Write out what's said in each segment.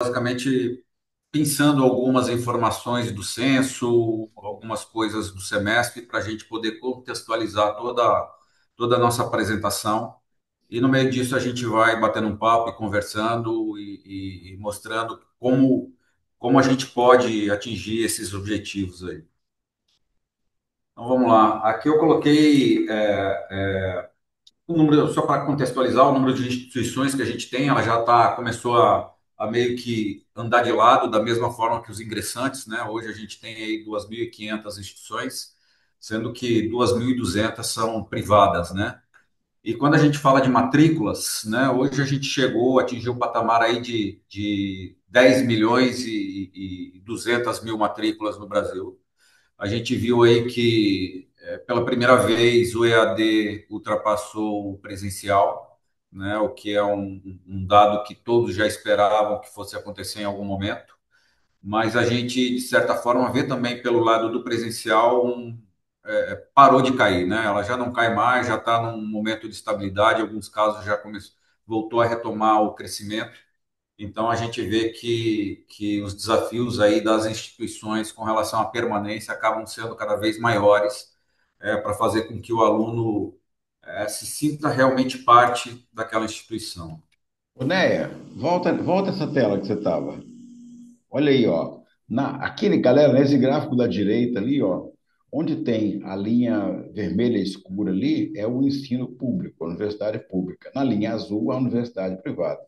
basicamente pensando algumas informações do censo, algumas coisas do semestre, para a gente poder contextualizar toda a nossa apresentação. E no meio disso a gente vai batendo um papo e conversando e mostrando como a gente pode atingir esses objetivos aí. Então vamos lá. Aqui eu coloquei o número, só para contextualizar, o número de instituições que a gente tem, ela já começou a meio que andar de lado, da mesma forma que os ingressantes, né? Hoje a gente tem aí 2.500 instituições, sendo que 2.200 são privadas, né? E quando a gente fala de matrículas, né? Hoje a gente chegou, atingiu o patamar aí de 10 milhões e 200 mil matrículas no Brasil. A gente viu aí que, pela primeira vez, o EAD ultrapassou o presencial, né, o que é um dado que todos já esperavam que fosse acontecer em algum momento. Mas a gente, de certa forma, vê também pelo lado do presencial, parou de cair, né? Ela já não cai mais, já está num momento de estabilidade, em alguns casos já voltou a retomar o crescimento. Então, a gente vê que os desafios aí das instituições com relação à permanência acabam sendo cada vez maiores, para fazer com que o aluno se sinta realmente parte daquela instituição. Ô, Néia, volta essa tela que você estava. Olha aí, ó. Aquele, galera, nesse gráfico da direita ali, ó, onde tem a linha vermelha escura ali, é o ensino público, a universidade pública. Na linha azul, a universidade privada.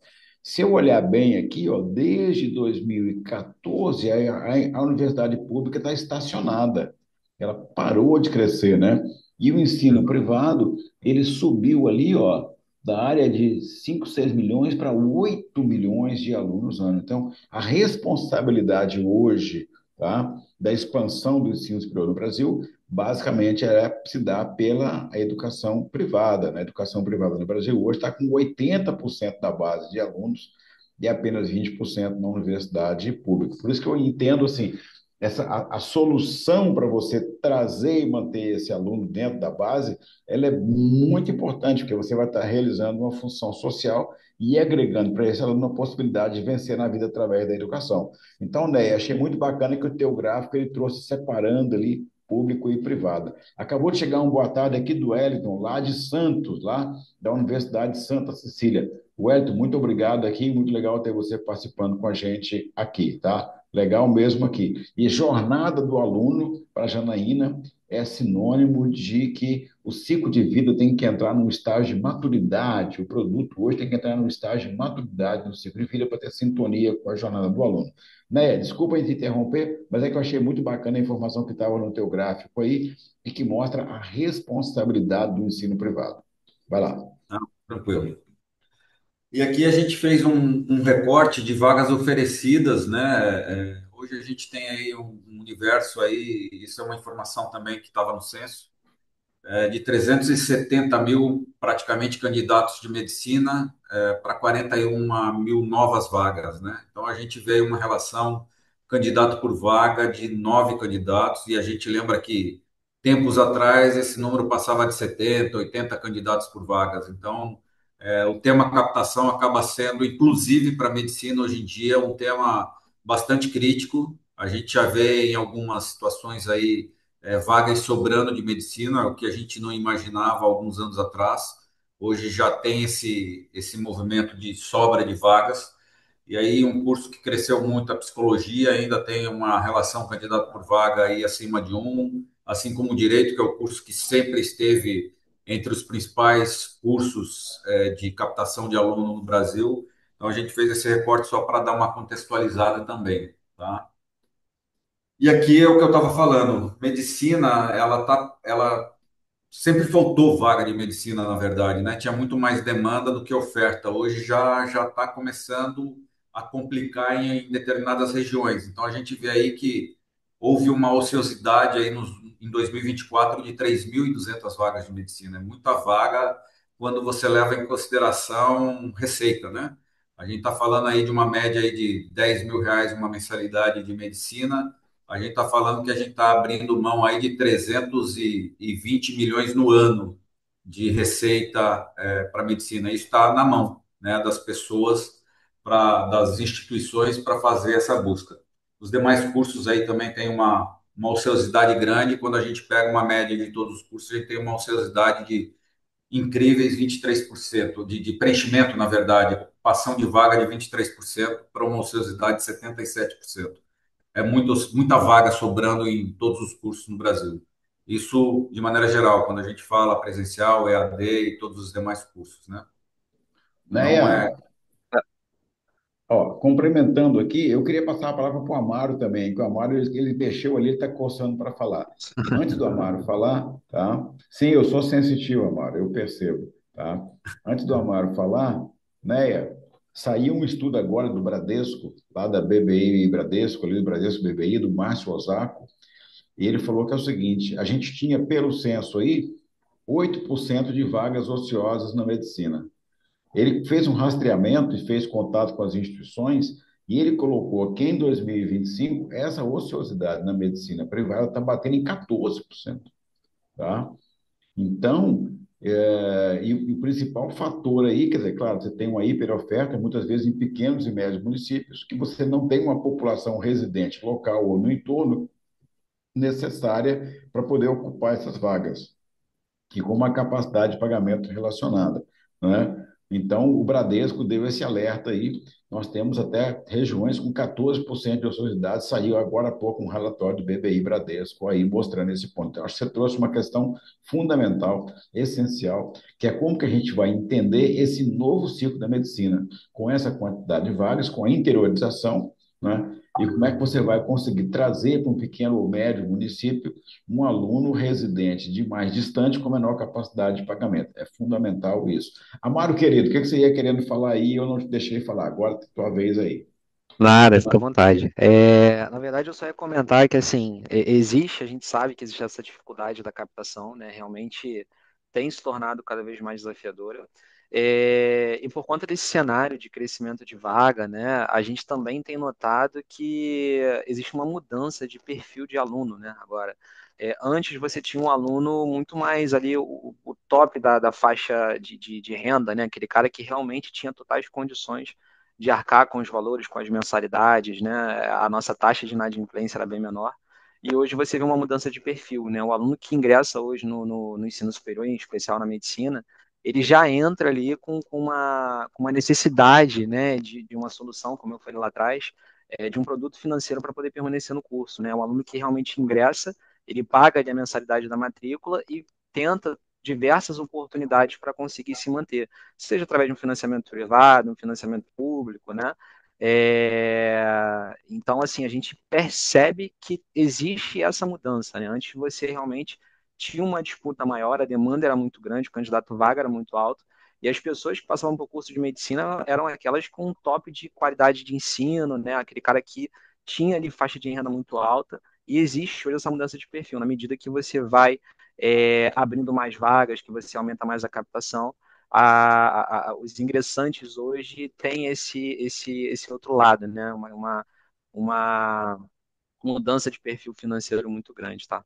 Se eu olhar bem aqui, ó, desde 2014, a universidade pública está estacionada. Ela parou de crescer, né? E o ensino privado, ele subiu ali, ó, da área de 5, 6 milhões para 8 milhões de alunos ano. Então, a responsabilidade hoje, tá, da expansão do ensino superior no Brasil, basicamente se dá pela educação privada. A educação privada no Brasil hoje está com 80% da base de alunos e apenas 20% na universidade pública. Por isso que eu entendo assim, a solução para você trazer e manter esse aluno dentro da base, ela é muito importante, porque você vai estar realizando uma função social e agregando para esse aluno a possibilidade de vencer na vida através da educação. Então, Ney, achei muito bacana que o teu gráfico ele trouxe separando ali público e privado. Acabou de chegar um boa tarde aqui do Wellington, lá de Santos, lá da Universidade de Santa Cecília. Wellington, muito obrigado aqui, muito legal ter você participando com a gente aqui, tá? Legal mesmo aqui. E jornada do aluno para Janaína é sinônimo de que o ciclo de vida tem que entrar num estágio de maturidade, o produto hoje tem que entrar num estágio de maturidade no ciclo de vida para ter sintonia com a jornada do aluno. Né? Desculpa te interromper, mas é que eu achei muito bacana a informação que estava no teu gráfico aí e que mostra a responsabilidade do ensino privado. Vai lá. Tá? Tranquilo. E aqui a gente fez um recorte de vagas oferecidas, né? Hoje a gente tem aí um universo aí, isso é uma informação também que estava no censo, de 370 mil praticamente candidatos de medicina para 41 mil novas vagas, né? Então a gente vê uma relação candidato por vaga de 9 candidatos e a gente lembra que tempos atrás esse número passava de 70, 80 candidatos por vagas. Então o tema captação acaba sendo, inclusive para a medicina hoje em dia, um tema bastante crítico. A gente já vê em algumas situações aí vagas sobrando de medicina, o que a gente não imaginava há alguns anos atrás. Hoje já tem esse movimento de sobra de vagas. E aí, um curso que cresceu muito, a psicologia, ainda tem uma relação candidato por vaga aí acima de um, assim como o direito, que é o curso que sempre esteve entre os principais cursos de captação de aluno no Brasil. Então, a gente fez esse recorte só para dar uma contextualizada também, tá? E aqui é o que eu estava falando. Medicina, ela sempre faltou vaga de medicina, na verdade, né? Tinha muito mais demanda do que oferta. Hoje já está começando a complicar em determinadas regiões. Então a gente vê aí que houve uma ociosidade aí em 2024 de 3.200 vagas de medicina. É muita vaga quando você leva em consideração receita, né? A gente está falando aí de uma média aí de R$ 10.000 uma mensalidade de medicina. A gente está falando que a gente está abrindo mão aí de 320 milhões no ano de receita para medicina. Isso está na mão, né, das pessoas das instituições para fazer essa busca. Os demais cursos aí também têm uma ociosidade grande. Quando a gente pega uma média de todos os cursos, a gente tem uma ociosidade de incríveis 23%, de preenchimento, na verdade, ocupação de vaga de 23% para uma ociosidade de 77%. É muita vaga sobrando em todos os cursos no Brasil. Isso, de maneira geral, quando a gente fala presencial, EAD e todos os demais cursos, né? Não é. Né? Ó, complementando aqui, eu queria passar a palavra para o Amaro também, que o Amaro ele mexeu ali, ele está coçando para falar. Antes do Amaro falar, tá? Sim, eu sou sensitivo, Amaro, eu percebo, tá? Antes do Amaro falar, né, saiu um estudo agora do Bradesco, lá da BBI Bradesco, ali do Bradesco BBI, do Márcio Osako, e ele falou que é o seguinte: a gente tinha, pelo censo aí, 8% de vagas ociosas na medicina. Ele fez um rastreamento e fez contato com as instituições e ele colocou que em 2025 essa ociosidade na medicina privada está batendo em 14%, tá? Então, e o principal fator aí, quer dizer, claro, você tem uma hiperoferta, muitas vezes em pequenos e médios municípios, que você não tem uma população residente local ou no entorno necessária para poder ocupar essas vagas e com uma capacidade de pagamento relacionada, né? Então, o Bradesco deu esse alerta aí. Nós temos até regiões com 14% de ociosidade. Saiu agora há pouco um relatório do BBI Bradesco aí mostrando esse ponto. Então, acho que você trouxe uma questão fundamental, essencial, que é como que a gente vai entender esse novo ciclo da medicina, com essa quantidade de vagas, com a interiorização, né? E como é que você vai conseguir trazer para um pequeno ou médio município um aluno residente de mais distante com menor capacidade de pagamento. É fundamental isso. Amaro, querido, o que você ia querendo falar aí? Eu não te deixei falar. Agora é tua vez aí. Nada, fica à vontade. Na verdade, eu só ia comentar que, assim, existe, a gente sabe que existe essa dificuldade da captação, né? Realmente tem se tornado cada vez mais desafiadora. E por conta desse cenário de crescimento de vaga, né, a gente também tem notado que existe uma mudança de perfil de aluno, né? Agora, antes você tinha um aluno muito mais ali, o top da faixa de renda, né? Aquele cara que realmente tinha totais condições de arcar com os valores, com as mensalidades, né? A nossa taxa de inadimplência era bem menor. E hoje você vê uma mudança de perfil, né? O aluno que ingressa hoje no ensino superior, em especial na medicina, ele já entra ali com uma necessidade, né, de uma solução, como eu falei lá atrás, de um produto financeiro para poder permanecer no curso, né? O aluno que realmente ingressa, ele paga ali a mensalidade da matrícula e tenta diversas oportunidades para conseguir se manter, seja através de um financiamento privado, um financiamento público, né? Então, assim, a gente percebe que existe essa mudança, né? Antes você realmente tinha uma disputa maior, a demanda era muito grande, o candidato vaga era muito alto, e as pessoas que passavam por curso de medicina eram aquelas com um top de qualidade de ensino, né? Aquele cara que tinha ali faixa de renda muito alta, e existe hoje essa mudança de perfil, na medida que você vai abrindo mais vagas, que você aumenta mais a captação, os ingressantes hoje têm esse outro lado, né? Uma mudança de perfil financeiro muito grande, tá?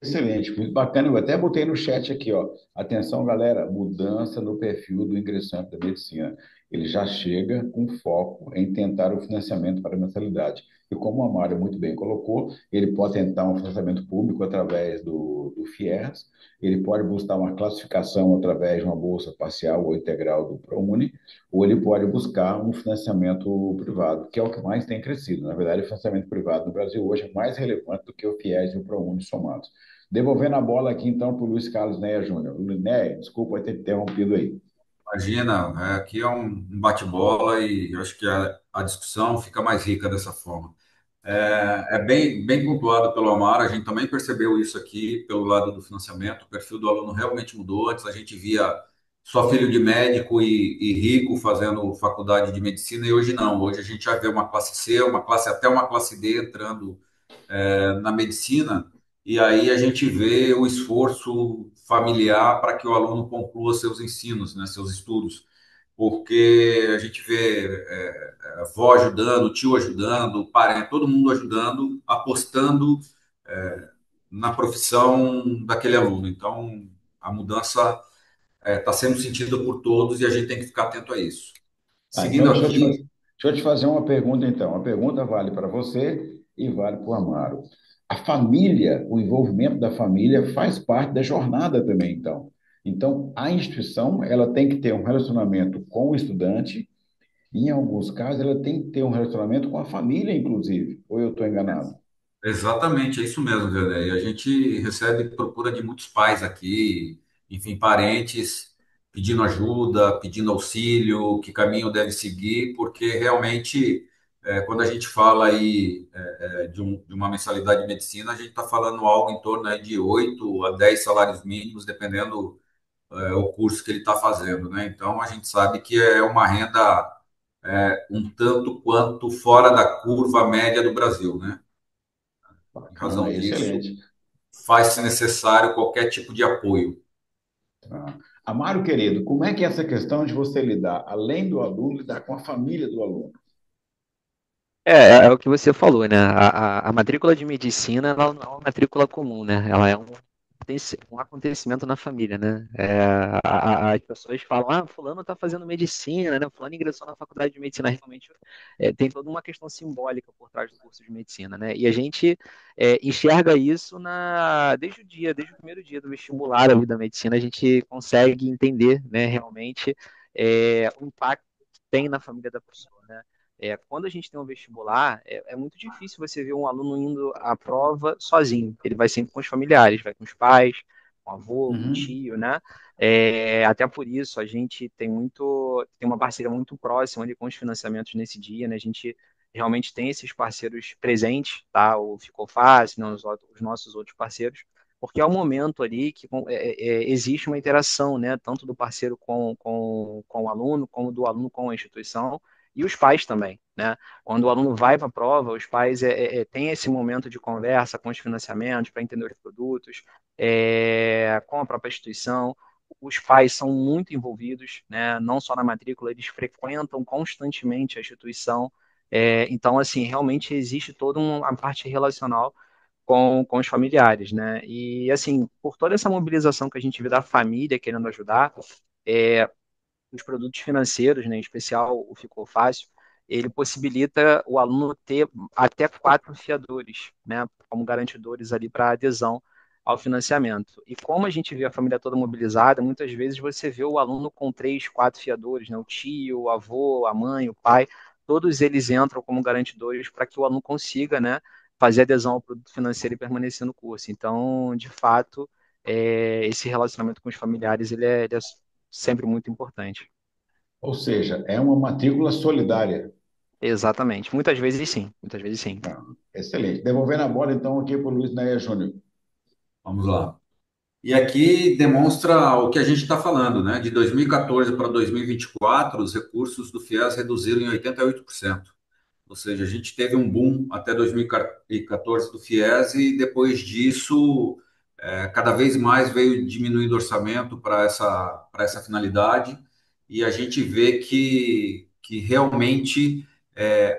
Excelente, muito bacana. Eu até botei no chat aqui, ó. Atenção, galera, mudança no perfil do ingressante da medicina. Ele já chega com foco em tentar o financiamento para a mensalidade. E como a Mário muito bem colocou, ele pode tentar um financiamento público através do FIES, ele pode buscar uma classificação através de uma bolsa parcial ou integral do ProUni, ou ele pode buscar um financiamento privado, que é o que mais tem crescido. Na verdade, o financiamento privado no Brasil hoje é mais relevante do que o FIES e o ProUni somados. Devolvendo a bola aqui, então, para o Luiz Carlos Neia Júnior. Neia, desculpa ter interrompido aí. Imagina, aqui é um bate-bola e eu acho que a discussão fica mais rica dessa forma. É bem pontuado pelo Amar, a gente também percebeu isso aqui pelo lado do financiamento, o perfil do aluno realmente mudou. Antes a gente via só filho de médico e rico fazendo faculdade de medicina, e hoje não. Hoje a gente já vê uma classe C, até uma classe D entrando na medicina, e aí a gente vê o esforço familiar para que o aluno conclua seus ensinos, né, seus estudos, porque a gente vê avó ajudando, tio ajudando, parente, todo mundo ajudando, apostando na profissão daquele aluno. Então, a mudança está sendo sentido por todos e a gente tem que ficar atento a isso. Ah, então Seguindo aqui, deixa eu te fazer uma pergunta, então. A pergunta vale para você e vale para o Amaro. A família, o envolvimento da família faz parte da jornada também, então. Então, a instituição, ela tem que ter um relacionamento com o estudante e, em alguns casos, ela tem que ter um relacionamento com a família, inclusive. Ou eu estou enganado? exatamente, é isso mesmo, Vianney. A gente recebe procura de muitos pais aqui, enfim, parentes, pedindo ajuda, pedindo auxílio, que caminho deve seguir, porque realmente, quando a gente fala aí de uma mensalidade de medicina, a gente está falando algo em torno aí de 8 a 10 salários mínimos, dependendo, o curso que ele está fazendo, né? Então, a gente sabe que é uma renda um tanto quanto fora da curva média do Brasil, né? Em Bacana, razão disso, excelente. faz-se necessário qualquer tipo de apoio. Tá. Amaro, querido, como é que é essa questão de você lidar, além do aluno, lidar com a família do aluno? É o que você falou, né? A matrícula de medicina, ela não é uma matrícula comum, né? Ela é um acontecimento na família, né? As pessoas falam, fulano está fazendo medicina, né? Fulano ingressou na faculdade de medicina. Realmente, tem toda uma questão simbólica por trás do curso de medicina, né? E a gente enxerga isso desde o primeiro dia do vestibular ali da medicina, a gente consegue entender, né, realmente o impacto que tem na família da pessoa, né? Quando a gente tem um vestibular, é muito difícil você ver um aluno indo à prova sozinho. Ele vai sempre com os familiares, vai com os pais, com o avô, com o Uhum. tio, né? Até por isso a gente tem uma parceria muito próxima ali com os financiamentos nesse dia, né? A gente realmente tem esses parceiros presentes, tá? O Ficou Fácil, né? Os nossos outros parceiros, porque é o momento ali que existe uma interação, né? Tanto do parceiro com o aluno, como do aluno com a instituição e os pais também, né? Quando o aluno vai para a prova, os pais têm esse momento de conversa com os financiamentos para entender os produtos, com a própria instituição. Os pais são muito envolvidos, né? Não só na matrícula, eles frequentam constantemente a instituição. Então, assim, realmente existe toda uma parte relacional com os familiares, né? E, assim, por toda essa mobilização que a gente vê da família querendo ajudar, os produtos financeiros, né, em especial o Ficou Fácil, ele possibilita o aluno ter até 4 fiadores, né, como garantidores ali para adesão ao financiamento. E como a gente vê a família toda mobilizada, muitas vezes você vê o aluno com 3, 4 fiadores, né, o tio, o avô, a mãe, o pai, todos eles entram como garantidores para que o aluno consiga, né, fazer adesão ao produto financeiro e permanecer no curso. Então, de fato, esse relacionamento com os familiares ele é sempre muito importante. Ou seja, é uma matrícula solidária. Exatamente. Muitas vezes sim, muitas vezes sim. Ah, excelente. Devolvendo a bola, então, aqui para o Luiz Neia Júnior. Vamos lá. E aqui demonstra o que a gente está falando, né? De 2014 para 2024, os recursos do FIES reduziram em 88%. Ou seja, a gente teve um boom até 2014 do FIES e depois disso, cada vez mais veio diminuindo o orçamento para essa finalidade e a gente vê que realmente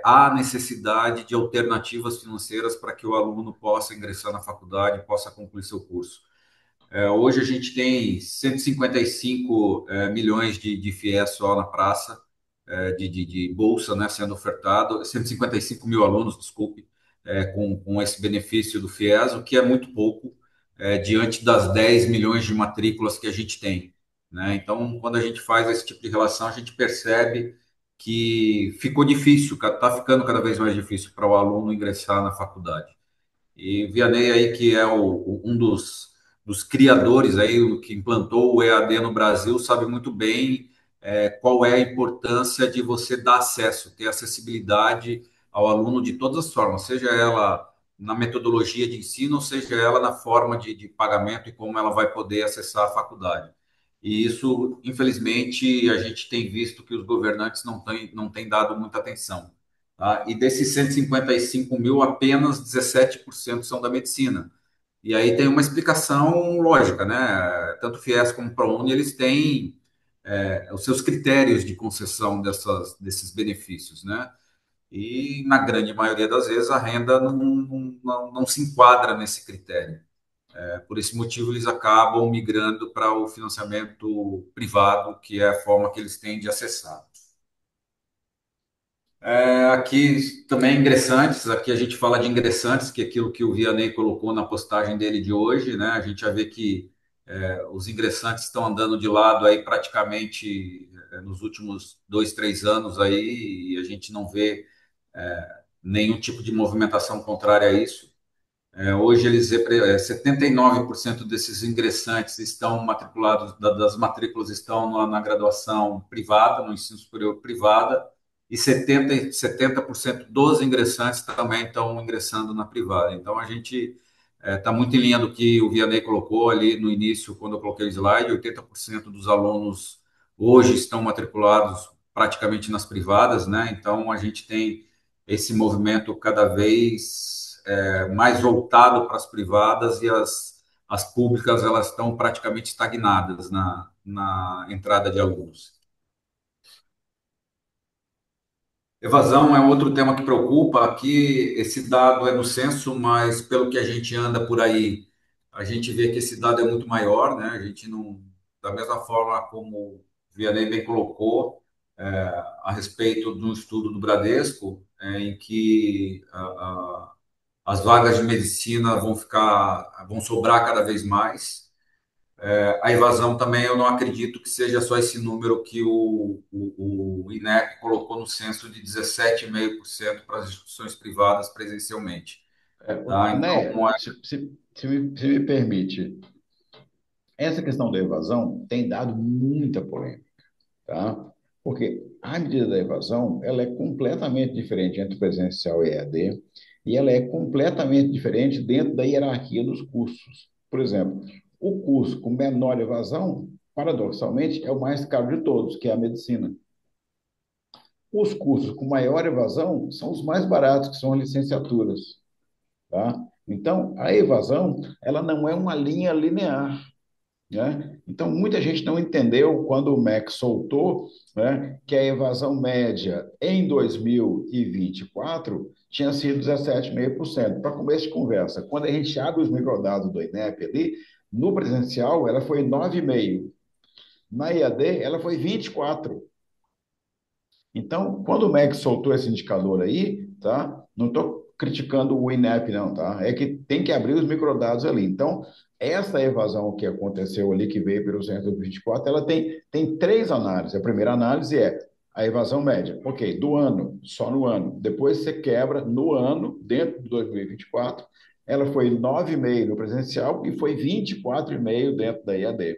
há necessidade de alternativas financeiras para que o aluno possa ingressar na faculdade, possa concluir seu curso. Hoje a gente tem 155 milhões de FIES só na praça, de bolsa, né, sendo ofertado, 155 mil alunos, desculpe, com esse benefício do FIES, o que é muito pouco diante das 10 milhões de matrículas que a gente tem. Né? Então, quando a gente faz esse tipo de relação, a gente percebe que ficou difícil, está ficando cada vez mais difícil para o aluno ingressar na faculdade. E Vianney aí, que é um dos criadores aí, o que implantou o EAD no Brasil, sabe muito bem qual é a importância de você dar acesso, ter acessibilidade ao aluno de todas as formas, seja ela na metodologia de ensino, ou seja ela na forma de pagamento e como ela vai poder acessar a faculdade. E isso, infelizmente, a gente tem visto que os governantes não têm dado muita atenção. Tá? E desses 155 mil, apenas 17% são da medicina. E aí tem uma explicação lógica, né? Tanto o FIES como o ProUni, eles têm os seus critérios de concessão desses benefícios, né? E na grande maioria das vezes a renda não se enquadra nesse critério. Por esse motivo, eles acabam migrando para o financiamento privado, que é a forma que eles têm de acessar. Aqui também ingressantes, aqui a gente fala de ingressantes, que é aquilo que o Vianney colocou na postagem dele de hoje, né? A gente já vê que os ingressantes estão andando de lado aí praticamente nos últimos 2, 3 anos aí, e a gente não vê nenhum tipo de movimentação contrária a isso. Hoje, 79% desses ingressantes estão matriculados, das matrículas estão na graduação privada, no ensino superior privada, e 70% dos ingressantes também estão ingressando na privada. Então, a gente está muito em linha do que o Vianney colocou ali no início, quando eu coloquei o slide: 80% dos alunos hoje estão matriculados praticamente nas privadas, né? Então, a gente tem esse movimento cada vez mais voltado para as privadas, e as públicas elas estão praticamente estagnadas na entrada de alunos. Evasão é outro tema que preocupa. Aqui, esse dado é no censo, mas pelo que a gente anda por aí, a gente vê que esse dado é muito maior, né? A gente não, da mesma forma como o Vianney bem colocou, a respeito de um estudo do Bradesco, em que as vagas de medicina vão sobrar cada vez mais. A evasão também, eu não acredito que seja só esse número que o INEP colocou no censo de 17,5% para as instituições privadas presencialmente. Tá? Né, Então, se me permite, essa questão da evasão tem dado muita polêmica, tá? Porque a medida da evasão, ela é completamente diferente entre presencial e EAD, e ela é completamente diferente dentro da hierarquia dos cursos. Por exemplo, o curso com menor evasão, paradoxalmente, é o mais caro de todos, que é a medicina. Os cursos com maior evasão são os mais baratos, que são as licenciaturas, tá? Então, a evasão, ela não é uma linha linear, né? Então, muita gente não entendeu quando o MEC soltou, né, que a evasão média em 2024 tinha sido 17,5%. Para começo de conversa, quando a gente abre os microdados do INEP ali, no presencial ela foi 9,5%. Na IAD, ela foi 24%. Então, quando o MEC soltou esse indicador aí, tá? Não estou criticando o INEP, não, tá? É que tem que abrir os microdados ali. Então, essa evasão que aconteceu ali, que veio pelo 124, ela tem três análises. A primeira análise é a evasão média. Ok, do ano, só no ano. Depois você quebra no ano, dentro de 2024, ela foi 9,5% no presencial e foi 24,5% dentro da IAD.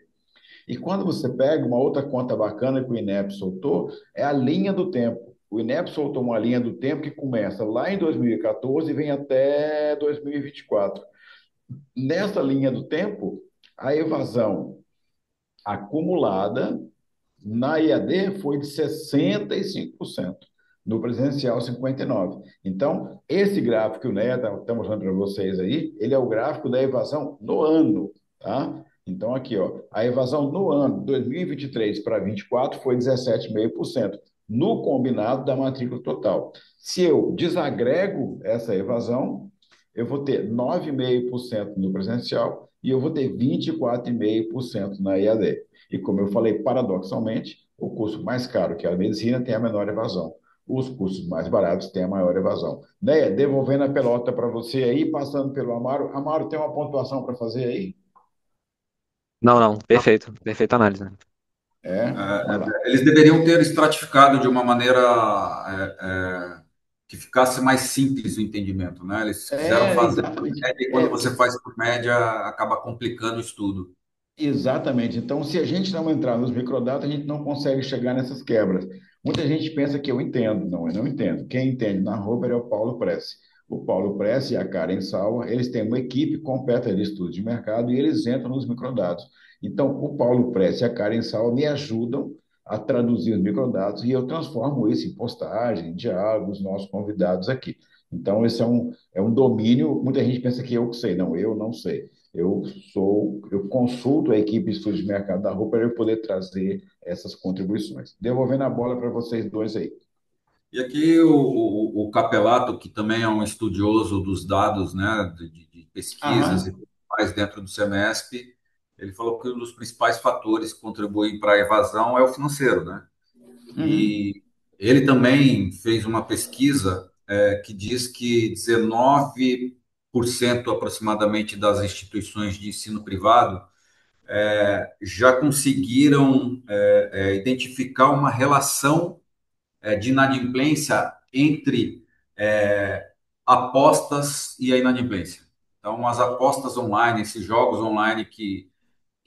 E quando você pega uma outra conta bacana que o INEP soltou, é a linha do tempo. O INEP soltou uma linha do tempo que começa lá em 2014 e vem até 2024. Nessa linha do tempo, a evasão acumulada na IAD foi de 65%. No presencial, 59%. Então, esse gráfico que o Neia está mostrando para vocês aí, ele é o gráfico da evasão no ano, tá? Então, aqui, ó, a evasão no ano 2023 para 24 foi 17,5%, no combinado da matrícula total. Se eu desagrego essa evasão, eu vou ter 9,5% no presencial e eu vou ter 24,5% na IAD. E como eu falei, paradoxalmente, o curso mais caro, que é a medicina, tem a menor evasão. Os cursos mais baratos têm a maior evasão. Né? Devolvendo a pelota para você aí, passando pelo Amaro. Amaro, tem uma pontuação para fazer aí? Não, não, perfeito, perfeita análise. É, vai lá. eles deveriam ter estratificado de uma maneira que ficasse mais simples o entendimento, né? Eles quiseram fazer por Exatamente. média, e quando você faz por média, acaba complicando o estudo. Exatamente. Então, se a gente não entrar nos microdados, a gente não consegue chegar nessas quebras. Muita gente pensa que eu entendo. Não, eu não entendo. Quem entende na Roper é o Paulo Prece. O Paulo Prece e a Karen Salva, eles têm uma equipe completa de estudo de mercado e eles entram nos microdados. Então, o Paulo Prece e a Karen Salva me ajudam a traduzir os microdados e eu transformo isso em postagem, em diálogos, nossos convidados aqui. Então, esse é um domínio. Muita gente pensa que eu sei. Não, eu não sei. Eu consulto a equipe de estudos de mercado da RU para eu poder trazer essas contribuições. Devolvendo a bola para vocês dois aí. E aqui o Capelato, que também é um estudioso dos dados, né, de pesquisas, Aham. mais dentro do Semesp, ele falou que um dos principais fatores que contribuem para a evasão é o financeiro, né? Uhum. E ele também fez uma pesquisa que diz que 19% aproximadamente das instituições de ensino privado já conseguiram identificar uma relação de inadimplência entre apostas e a inadimplência. Então, as apostas online, esses jogos online que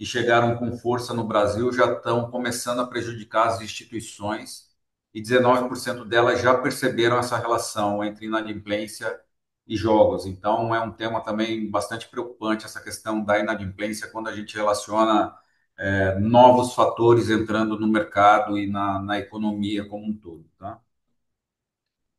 chegaram com força no Brasil já estão começando a prejudicar as instituições e 19% delas já perceberam essa relação entre inadimplência e jogos. Então, é um tema também bastante preocupante essa questão da inadimplência quando a gente relaciona novos fatores entrando no mercado e na economia como um todo, tá?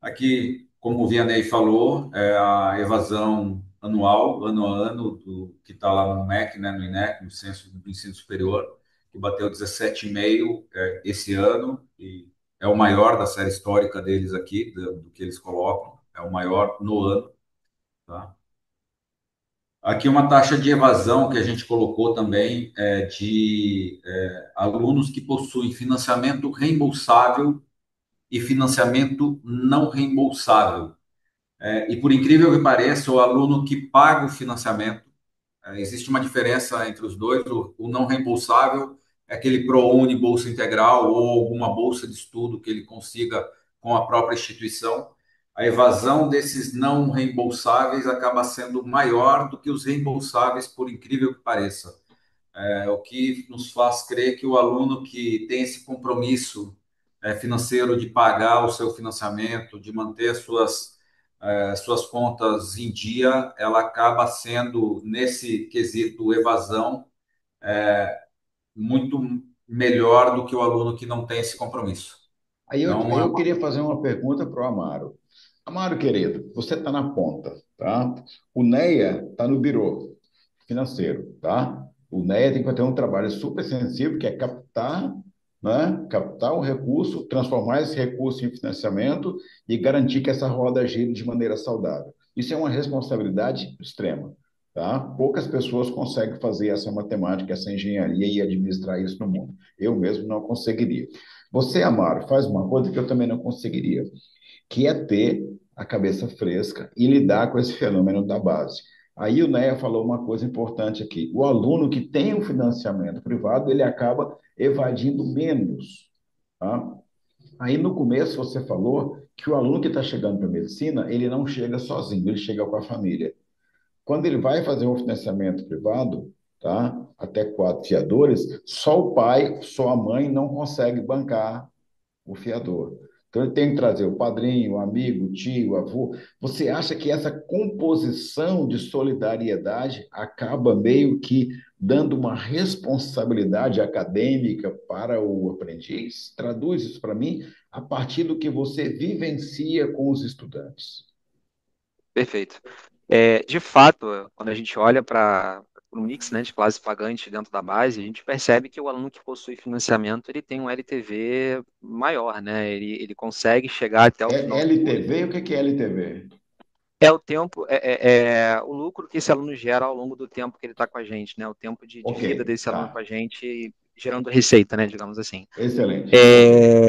Aqui, como o Vianney falou, é a evasão anual, ano a ano, que está lá no MEC, né, no INEC, no Censo do Ensino Superior, que bateu 17,5 esse ano, e é o maior da série histórica deles aqui, do que eles colocam, é o maior no ano. Tá? Aqui uma taxa de evasão que a gente colocou também de alunos que possuem financiamento reembolsável e financiamento não reembolsável. E por incrível que pareça, o aluno que paga o financiamento, existe uma diferença entre os dois. O não reembolsável é aquele ProUni, bolsa integral ou alguma bolsa de estudo que ele consiga com a própria instituição. A evasão desses não reembolsáveis acaba sendo maior do que os reembolsáveis, por incrível que pareça. O que nos faz crer que o aluno que tem esse compromisso financeiro de pagar o seu financiamento, de manter suas contas em dia, ela acaba sendo, nesse quesito evasão, muito melhor do que o aluno que não tem esse compromisso. Aí Então, eu queria fazer uma pergunta para o Amaro. Amaro, querido, você está na ponta, tá? O NEA está no birô financeiro, tá? O NEA tem que ter um trabalho super sensível, que é captar, né? Captar o recurso, transformar esse recurso em financiamento e garantir que essa roda gire de maneira saudável. Isso é uma responsabilidade extrema, tá? Poucas pessoas conseguem fazer essa matemática, essa engenharia e administrar isso no mundo. Eu mesmo não conseguiria. Você, Amaro, faz uma coisa que eu também não conseguiria, que é ter a cabeça fresca e lidar com esse fenômeno da base. Aí o Neia falou uma coisa importante aqui. O aluno que tem um financiamento privado, ele acaba evadindo menos. Tá? Aí no começo você falou que o aluno que está chegando para a medicina, ele não chega sozinho, ele chega com a família. Quando ele vai fazer um financiamento privado, tá? Até quatro fiadores, só o pai, só a mãe não consegue bancar o fiador. Então, ele tem que trazer o padrinho, o amigo, o tio, o avô. Você acha que essa composição de solidariedade acaba meio que dando uma responsabilidade acadêmica para o aprendiz? Traduz isso para mim a partir do que você vivencia com os estudantes. Perfeito. De fato, quando a gente olha para o mix, né, de classe pagante dentro da base, a gente percebe que o aluno que possui financiamento ele tem um LTV maior, né? Ele consegue chegar até o final do curso. LTV, o que é LTV? É o tempo, o lucro que esse aluno gera ao longo do tempo que ele está com a gente, né? O tempo de Ok, vida desse aluno com a tá. gente, gerando receita, né? Digamos assim. Excelente. É,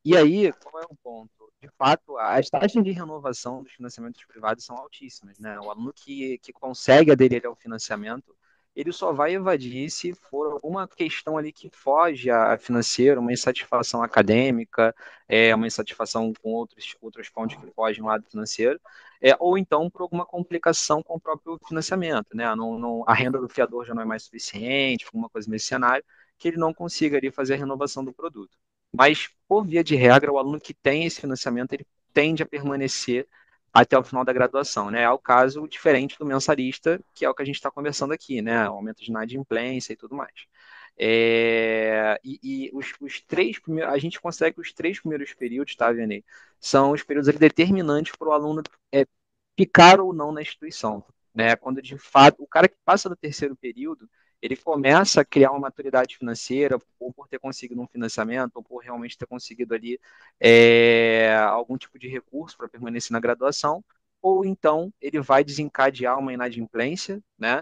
e aí, qual é o ponto? De fato, as taxas de renovação dos financiamentos privados são altíssimas, né? O aluno que consegue aderir ao financiamento, ele só vai evadir se for alguma questão ali que foge a financeiro, uma insatisfação acadêmica, uma insatisfação com outros pontos que fogem lá do financeiro, ou então por alguma complicação com o próprio financiamento, né? A renda do fiador já não é mais suficiente, alguma coisa nesse cenário, que ele não consiga ali fazer a renovação do produto. Mas, por via de regra, o aluno que tem esse financiamento, ele tende a permanecer até o final da graduação, né? É o caso diferente do mensalista, que é o que a gente está conversando aqui, né? Aumento de inadimplência e tudo mais. Os três primeiros, a gente consegue que os três primeiros períodos, tá, Vianney? São os períodos ali, determinantes para o aluno ficar ou não na instituição, né? Quando de fato o cara que passa do terceiro período, ele começa a criar uma maturidade financeira, ou por ter conseguido um financiamento, ou por realmente ter conseguido ali algum tipo de recurso para permanecer na graduação, ou então ele vai desencadear uma inadimplência, né?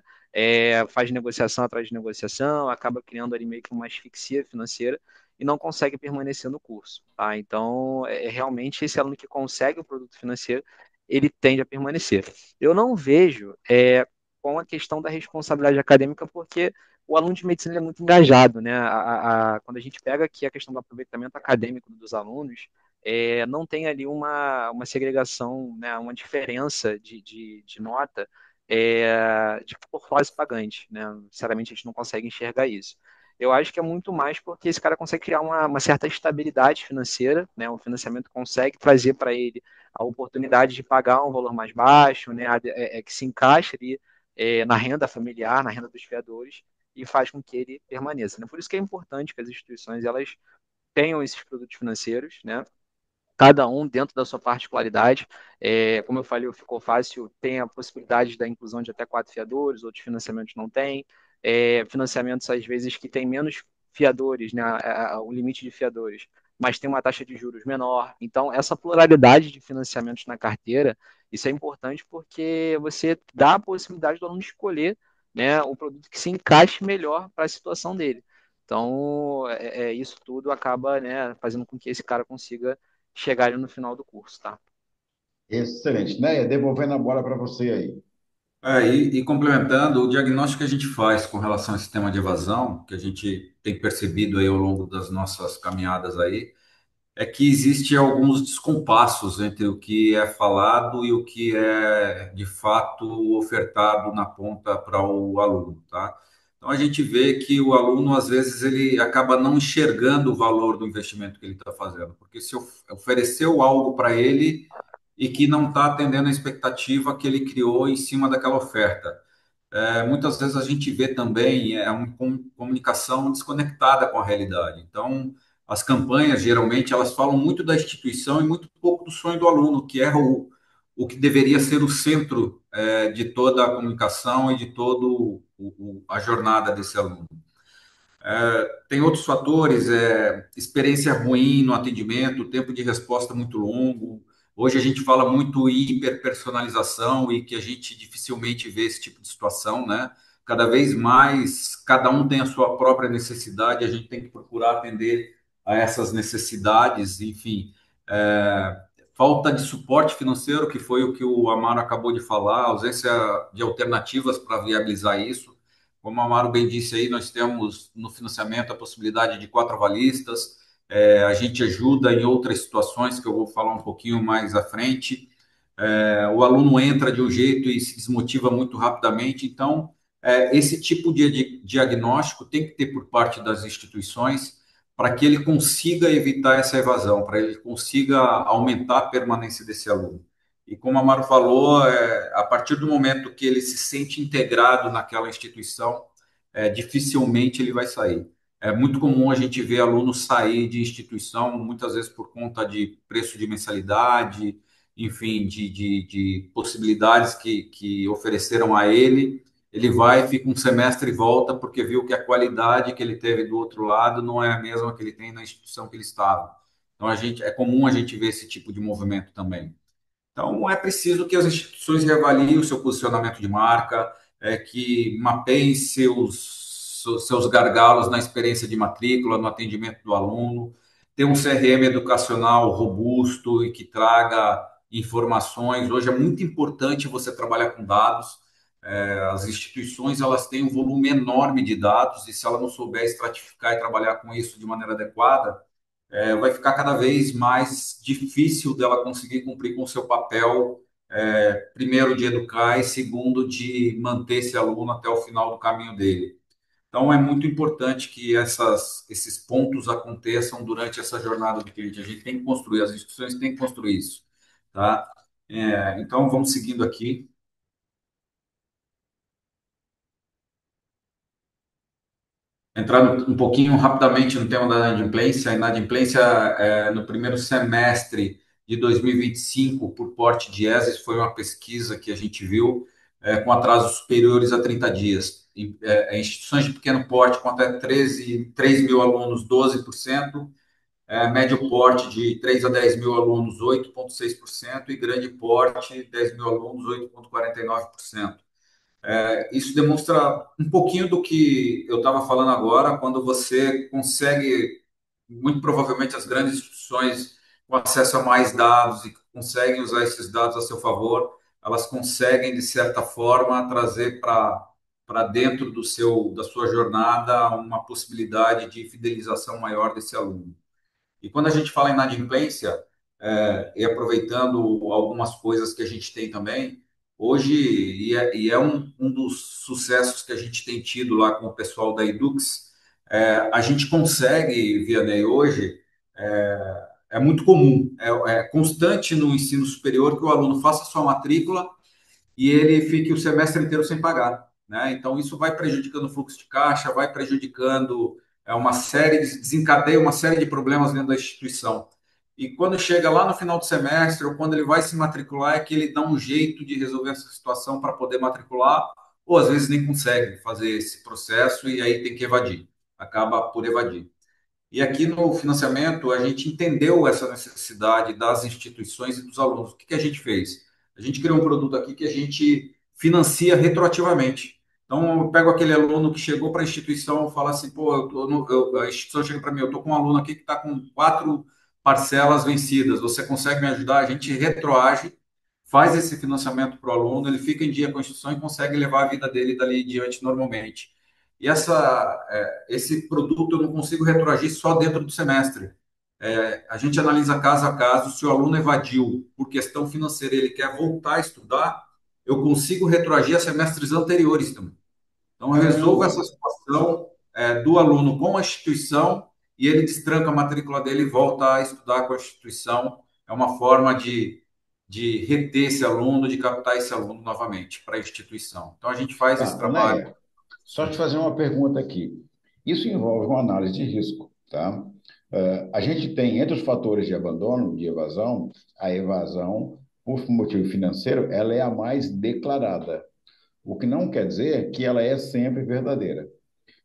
Faz negociação atrás de negociação, acaba criando ali meio que uma asfixia financeira e não consegue permanecer no curso, tá? Então, realmente esse aluno que consegue o produto financeiro, ele tende a permanecer. Eu não vejo com a questão da responsabilidade acadêmica, porque o aluno de medicina é muito engajado, né? Quando a gente pega aqui a questão do aproveitamento acadêmico dos alunos, não tem ali uma segregação, né, uma diferença de nota por classe pagante, né? Sinceramente, a gente não consegue enxergar isso. Eu acho que é muito mais porque esse cara consegue criar uma certa estabilidade financeira, né? O financiamento consegue trazer para ele a oportunidade de pagar um valor mais baixo, né? Que se encaixa ali na renda familiar, na renda dos fiadores e faz com que ele permaneça, né? Por isso que é importante que as instituições elas tenham esses produtos financeiros, né? Cada um dentro da sua particularidade. Como eu falei, o Ficou Fácil tem a possibilidade da inclusão de até quatro fiadores, outros financiamentos não têm. Financiamentos, às vezes, que tem menos fiadores, né, o limite de fiadores, mas tem uma taxa de juros menor. Então, essa pluralidade de financiamentos na carteira, isso é importante porque você dá a possibilidade do aluno escolher, né, o produto que se encaixe melhor para a situação dele. Então, isso tudo acaba, né, fazendo com que esse cara consiga chegar ali no final do curso, tá? Excelente, né? Devolvendo a bola para você aí. E complementando, o diagnóstico que a gente faz com relação ao sistema de evasão, que a gente tem percebido aí ao longo das nossas caminhadas aí, é que existe alguns descompassos entre o que é falado e o que é de fato ofertado na ponta para o aluno, tá? Então a gente vê que o aluno às vezes ele acaba não enxergando o valor do investimento que ele está fazendo, porque se ofereceu algo para ele e que não está atendendo a expectativa que ele criou em cima daquela oferta. Muitas vezes a gente vê também uma comunicação desconectada com a realidade. Então, as campanhas, geralmente, elas falam muito da instituição e muito pouco do sonho do aluno, que é o que deveria ser o centro, de toda a comunicação e de toda a jornada desse aluno. Tem outros fatores, experiência ruim no atendimento, tempo de resposta muito longo. Hoje a gente fala muito em hiperpersonalização e que a gente dificilmente vê esse tipo de situação, né? Cada vez mais, cada um tem a sua própria necessidade, a gente tem que procurar atender a essas necessidades, enfim. É, falta de suporte financeiro, que foi o que o Amaro acabou de falar, ausência de alternativas para viabilizar isso. Como o Amaro bem disse aí, nós temos no financiamento a possibilidade de quatro avalistas, a gente ajuda em outras situações que eu vou falar um pouquinho mais à frente. O aluno entra de um jeito e se desmotiva muito rapidamente, então esse tipo de diagnóstico tem que ter por parte das instituições para que ele consiga evitar essa evasão, para ele consiga aumentar a permanência desse aluno. E como a Amaro falou, a partir do momento que ele se sente integrado naquela instituição, dificilmente ele vai sair. É muito comum a gente ver alunos sair de instituição, muitas vezes por conta de preço de mensalidade, enfim, de possibilidades que ofereceram a ele. Ele vai, fica um semestre e volta, porque viu que a qualidade que ele teve do outro lado não é a mesma que ele tem na instituição que ele estava. Então, é comum a gente ver esse tipo de movimento também. Então, é preciso que as instituições reavaliem o seu posicionamento de marca, que mapeiem seus gargalos na experiência de matrícula, no atendimento do aluno, ter um CRM educacional robusto e que traga informações. Hoje é muito importante você trabalhar com dados. As instituições elas têm um volume enorme de dados e se ela não souber estratificar e trabalhar com isso de maneira adequada, vai ficar cada vez mais difícil dela conseguir cumprir com o seu papel, primeiro de educar e segundo de manter esse aluno até o final do caminho dele. Então, é muito importante que esses pontos aconteçam durante essa jornada do cliente. A gente tem que construir, as instituições têm que construir isso, tá? Então, vamos seguindo aqui. Entrando um pouquinho rapidamente no tema da inadimplência. A inadimplência no primeiro semestre de 2025, por porte de ESES, foi uma pesquisa que a gente viu com atrasos superiores a 30 dias. Instituições de pequeno porte com até 3 mil alunos, 12%. médio porte de 3 a 10 mil alunos, 8,6%, e grande porte, 10 mil alunos, 8,49%. Isso demonstra um pouquinho do que eu estava falando agora, quando você consegue, muito provavelmente as grandes instituições com acesso a mais dados e conseguem usar esses dados a seu favor, elas conseguem, de certa forma, trazer para dentro da sua jornada uma possibilidade de fidelização maior desse aluno. E quando a gente fala em inadimplência, e aproveitando algumas coisas que a gente tem também, hoje, e é um dos sucessos que a gente tem tido lá com o pessoal da Edux, a gente consegue, Vianney, hoje, é muito comum, é constante no ensino superior que o aluno faça sua matrícula e ele fique o semestre inteiro sem pagar, né? Então isso vai prejudicando o fluxo de caixa, vai prejudicando uma série, desencadeia uma série de problemas dentro da instituição. E quando chega lá no final do semestre ou quando ele vai se matricular, é que ele dá um jeito de resolver essa situação para poder matricular, ou às vezes nem consegue fazer esse processo e aí tem que evadir, acaba por evadir. E aqui no financiamento, a gente entendeu essa necessidade das instituições e dos alunos. O que que a gente fez? A gente criou um produto aqui que a gente financia retroativamente. Então, eu pego aquele aluno que chegou para a instituição e fala assim, pô, a instituição chega para mim, eu estou com um aluno aqui que está com 4 parcelas vencidas, você consegue me ajudar? A gente retroage, faz esse financiamento para o aluno, ele fica em dia com a instituição e consegue levar a vida dele dali em diante normalmente. E esse produto eu não consigo retroagir só dentro do semestre. A gente analisa caso a caso, se o aluno evadiu por questão financeira e ele quer voltar a estudar, eu consigo retroagir a semestres anteriores também. Então, eu resolvo Caramba! essa situação do aluno com a instituição e ele destranca a matrícula dele e volta a estudar com a instituição. É uma forma de reter esse aluno, de captar esse aluno novamente para a instituição. Então, a gente faz esse Tá, trabalho Onéia, só te bastante. fazer uma pergunta aqui. Isso envolve uma análise de risco, tá? A gente tem, entre os fatores de abandono, de evasão, a evasão, por motivo financeiro, ela é a mais declarada, o que não quer dizer que ela é sempre verdadeira.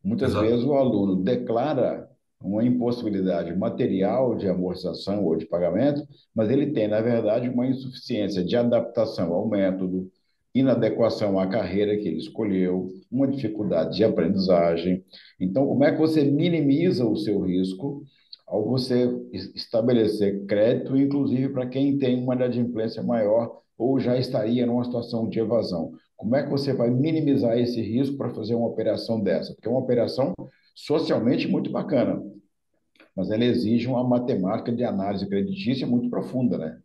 Muitas vezes Exato. o aluno declara uma impossibilidade material de amortização ou de pagamento, mas ele tem, na verdade, uma insuficiência de adaptação ao método, inadequação à carreira que ele escolheu, uma dificuldade de aprendizagem. Então, como é que você minimiza o seu risco ao você estabelecer crédito, inclusive para quem tem uma inadimplência maior ou já estaria numa situação de evasão? Como é que você vai minimizar esse risco para fazer uma operação dessa? Porque é uma operação socialmente muito bacana, mas ela exige uma matemática de análise creditícia muito profunda, né?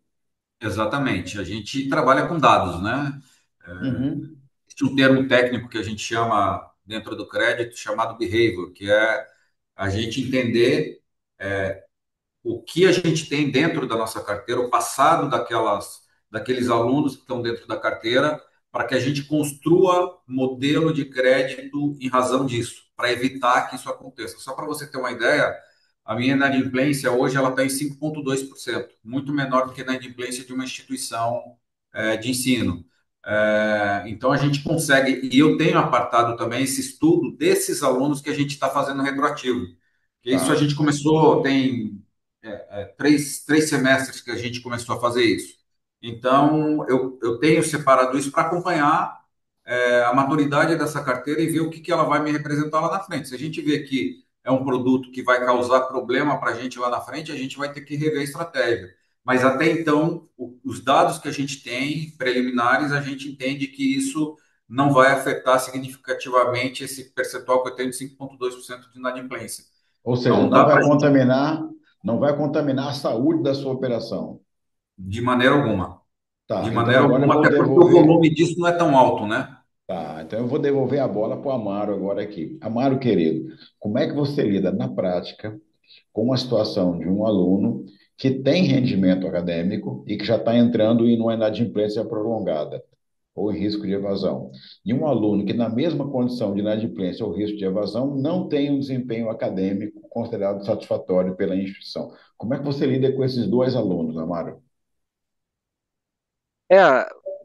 Exatamente. A gente trabalha com dados, né? Uhum. Existe um termo técnico que a gente chama dentro do crédito chamado behavior, que é a gente entender o que a gente tem dentro da nossa carteira, o passado daqueles alunos que estão dentro da carteira, para que a gente construa modelo de crédito em razão disso, para evitar que isso aconteça. Só para você ter uma ideia, a minha inadimplência hoje ela está em 5,2%, muito menor do que a inadimplência de uma instituição de ensino. Então a gente consegue, e eu tenho apartado também esse estudo desses alunos que a gente está fazendo retroativo. Porque isso a Tá. gente começou, tem três semestres que a gente começou a fazer isso. Então, eu tenho separado isso para acompanhar a maturidade dessa carteira e ver o que, que ela vai me representar lá na frente. Se a gente vê que é um produto que vai causar problema para a gente lá na frente, a gente vai ter que rever a estratégia. Mas até então, os dados que a gente tem, preliminares, a gente entende que isso não vai afetar significativamente esse percentual que eu tenho de 5,2% de inadimplência. Ou seja, Então, não dá vai para a gente, contaminar, não vai contaminar a saúde da sua operação. de maneira alguma. De Tá, então maneira agora eu alguma, vou até porque o devolver. volume disso não é tão alto, né? Tá, então eu vou devolver a bola para o Amaro agora aqui. Amaro, querido, como é que você lida na prática com a situação de um aluno que tem rendimento acadêmico e que já está entrando em uma inadimplência prolongada ou em risco de evasão, e um aluno que, na mesma condição de inadimplência ou risco de evasão, não tem um desempenho acadêmico considerado satisfatório pela instituição? Como é que você lida com esses dois alunos, Amaro? É,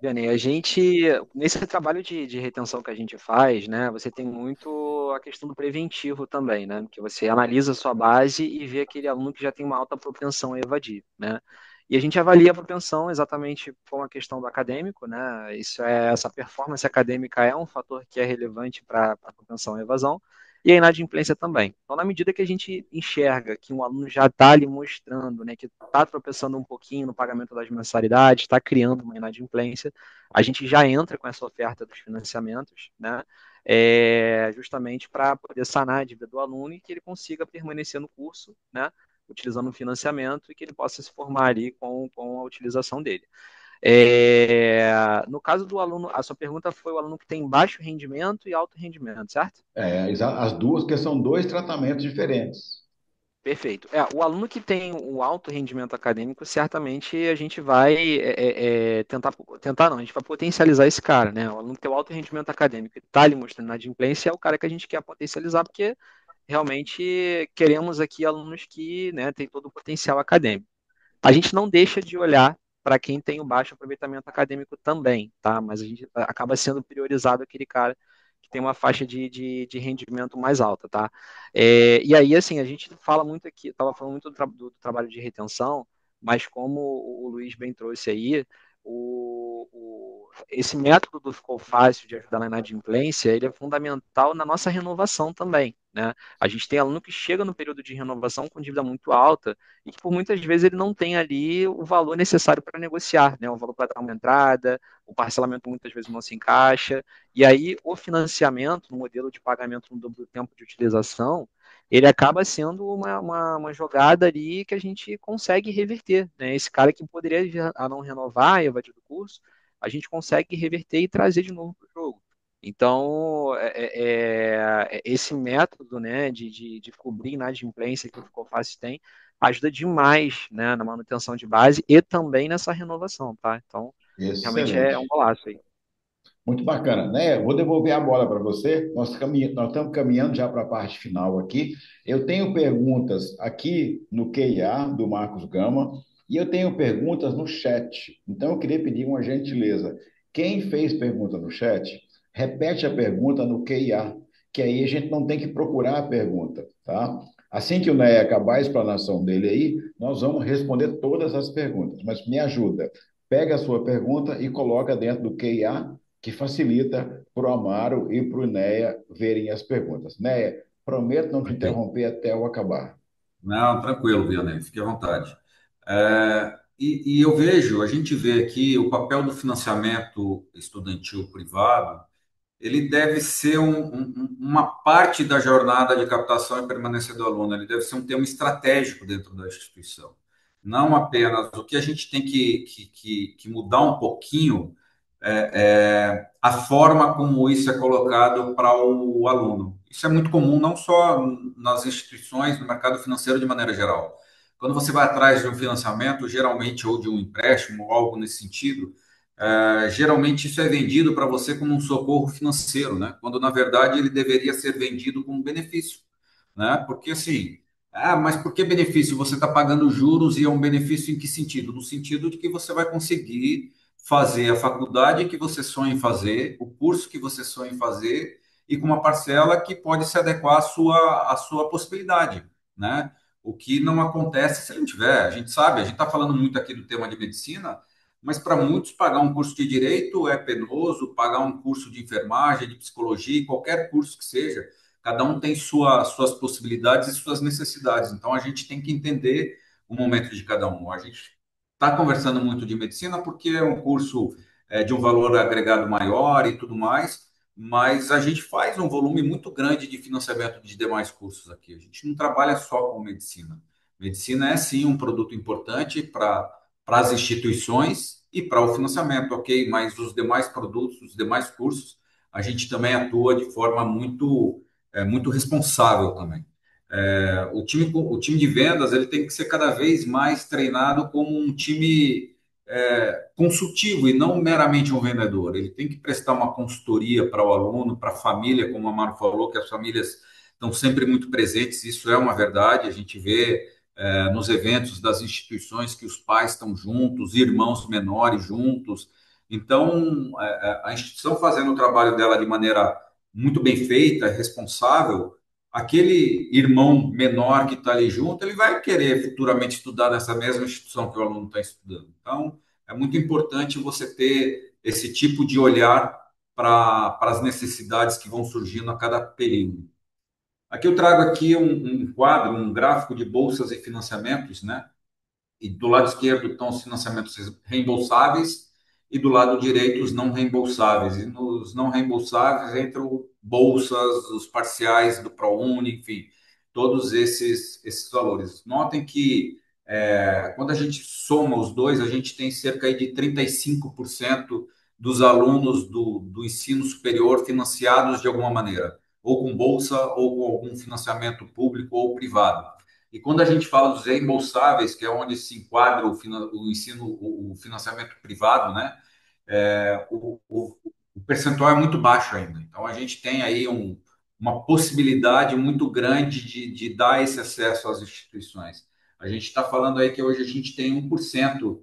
Vianney, a gente, nesse trabalho de retenção que a gente faz, né, você tem muito a questão do preventivo também, né, que você analisa a sua base e vê aquele aluno que já tem uma alta propensão a evadir, né, e a gente avalia a propensão exatamente com a questão do acadêmico, né, essa performance acadêmica é um fator que é relevante para a propensão à evasão, e a inadimplência também. Então, na medida que a gente enxerga que um aluno já está ali mostrando, né, que está tropeçando um pouquinho no pagamento das mensalidades, está criando uma inadimplência, a gente já entra com essa oferta dos financiamentos, né, justamente para poder sanar a dívida do aluno e que ele consiga permanecer no curso, né, utilizando o financiamento e que ele possa se formar ali com a utilização dele. No caso do aluno, a sua pergunta foi o aluno que tem baixo rendimento e alto rendimento, certo? As duas, que são dois tratamentos diferentes. Perfeito. O aluno que tem um alto rendimento acadêmico, certamente a gente vai tentar não, a gente vai potencializar esse cara, né? O aluno que tem o alto rendimento acadêmico e está ali mostrando inadimplência é o cara que a gente quer potencializar, porque realmente queremos aqui alunos que, né, têm todo o potencial acadêmico. A gente não deixa de olhar para quem tem o baixo aproveitamento acadêmico também, tá? Mas a gente acaba sendo priorizado aquele cara que tem uma faixa de rendimento mais alta, tá? E aí, assim, a gente fala muito aqui, estava falando muito do trabalho de retenção, mas como o Luiz bem trouxe aí, esse método do Ficou Fácil de ajudar na inadimplência, ele é fundamental na nossa renovação também, né? A gente tem aluno que chega no período de renovação com dívida muito alta, e que por muitas vezes ele não tem ali o valor necessário para negociar, né? O valor para dar uma entrada, o parcelamento muitas vezes não se encaixa, e aí o financiamento, no modelo de pagamento no dobro tempo de utilização, ele acaba sendo uma jogada ali que a gente consegue reverter, né? Esse cara que poderia vir a não renovar, evadir do curso, a gente consegue reverter e trazer de novo para o jogo. Então, esse método, né, de cobrir inadimplência que o Ficou Fácil tem, ajuda demais, né, na manutenção de base e também nessa renovação, tá? Então, realmente é um Excelente. golaço aí. Muito bacana, né? Vou devolver a bola para você. Nós estamos caminhando já para a parte final aqui. Eu tenho perguntas aqui no QIA do Marcos Gama e eu tenho perguntas no chat. Então, eu queria pedir uma gentileza. Quem fez pergunta no chat, repete a pergunta no QIA, que aí a gente não tem que procurar a pergunta, tá? Assim que o Ney acabar a explanação dele aí, nós vamos responder todas as perguntas. Mas me ajuda. Pega a sua pergunta e coloca dentro do QIA que facilita para o Amaro e para o Neia verem as perguntas. Neia, prometo não te Ok. interromper até eu acabar. Não, tranquilo, Vianney, fique à vontade. E eu vejo, a gente vê aqui o papel do financiamento estudantil privado. Ele deve ser uma parte da jornada de captação e permanência do aluno, ele deve ser um tema estratégico dentro da instituição. Não apenas o que a gente tem que mudar um pouquinho a forma como isso é colocado para o aluno. Isso é muito comum, não só nas instituições, no mercado financeiro de maneira geral. Quando você vai atrás de um financiamento, geralmente, ou de um empréstimo, ou algo nesse sentido, geralmente isso é vendido para você como um socorro financeiro, né? Quando na verdade ele deveria ser vendido como benefício, né? Porque assim, mas por que benefício? Você está pagando juros e é um benefício em que sentido? No sentido de que você vai conseguir fazer a faculdade que você sonha em fazer, o curso que você sonha em fazer e com uma parcela que pode se adequar à sua possibilidade, né? O que não acontece se ele não tiver. A gente sabe, a gente está falando muito aqui do tema de medicina, mas para muitos, pagar um curso de direito é penoso, pagar um curso de enfermagem, de psicologia, qualquer curso que seja, cada um tem suas possibilidades e suas necessidades. Então, a gente tem que entender o momento de cada um. A gente está conversando muito de medicina porque é um curso de um valor agregado maior e tudo mais, mas a gente faz um volume muito grande de financiamento de demais cursos aqui. A gente não trabalha só com medicina. Medicina é, sim, um produto importante para as instituições e para o financiamento, ok? Mas os demais produtos, os demais cursos, a gente também atua de forma muito responsável também. O time de vendas ele tem que ser cada vez mais treinado como um time consultivo e não meramente um vendedor. Ele tem que prestar uma consultoria para o aluno, para a família, como a Maro falou, que as famílias estão sempre muito presentes, isso é uma verdade, a gente vê. nos eventos das instituições que os pais estão juntos, irmãos menores juntos. Então, a instituição fazendo o trabalho dela de maneira muito bem feita, responsável, aquele irmão menor que está ali junto, ele vai querer futuramente estudar nessa mesma instituição que o aluno está estudando. Então, é muito importante você ter esse tipo de olhar para as necessidades que vão surgindo a cada período. Aqui eu trago aqui um quadro, um gráfico de bolsas e financiamentos, né? E do lado esquerdo estão os financiamentos reembolsáveis e do lado direito os não reembolsáveis. E nos não reembolsáveis entram bolsas, os parciais do ProUni, enfim, todos esses valores. Notem que quando a gente soma os dois, a gente tem cerca aí de 35% dos alunos do ensino superior financiados de alguma maneira, ou com bolsa, ou com algum financiamento público ou privado. E quando a gente fala dos reembolsáveis, que é onde se enquadra o ensino, o financiamento privado, né? O percentual é muito baixo ainda. Então, a gente tem aí uma possibilidade muito grande de dar esse acesso às instituições. A gente está falando aí que hoje a gente tem 1%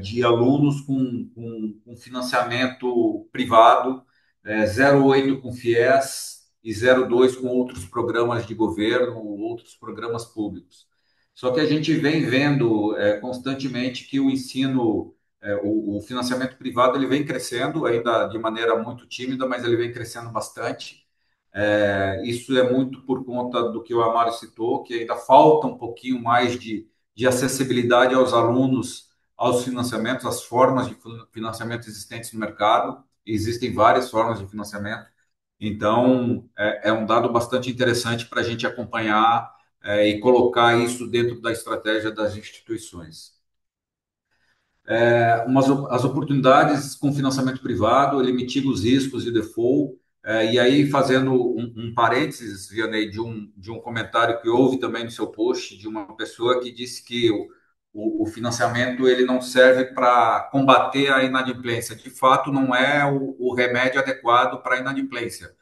de alunos com financiamento privado, 0,8% com FIES e 0,2% com outros programas de governo, outros programas públicos. Só que a gente vem vendo constantemente que o ensino, o financiamento privado, ele vem crescendo, ainda de maneira muito tímida, mas ele vem crescendo bastante. Isso é muito por conta do que o Amaro citou, que ainda falta um pouquinho mais de acessibilidade aos alunos, aos financiamentos, às formas de financiamento existentes no mercado. Existem várias formas de financiamento. Então, é um dado bastante interessante para a gente acompanhar e colocar isso dentro da estratégia das instituições. As oportunidades com financiamento privado, ele mitiga os riscos de default. E aí, fazendo um parênteses, Vianney, de um comentário que houve também no seu post, de uma pessoa que disse que o financiamento ele não serve para combater a inadimplência. De fato, não é o remédio adequado para a inadimplência,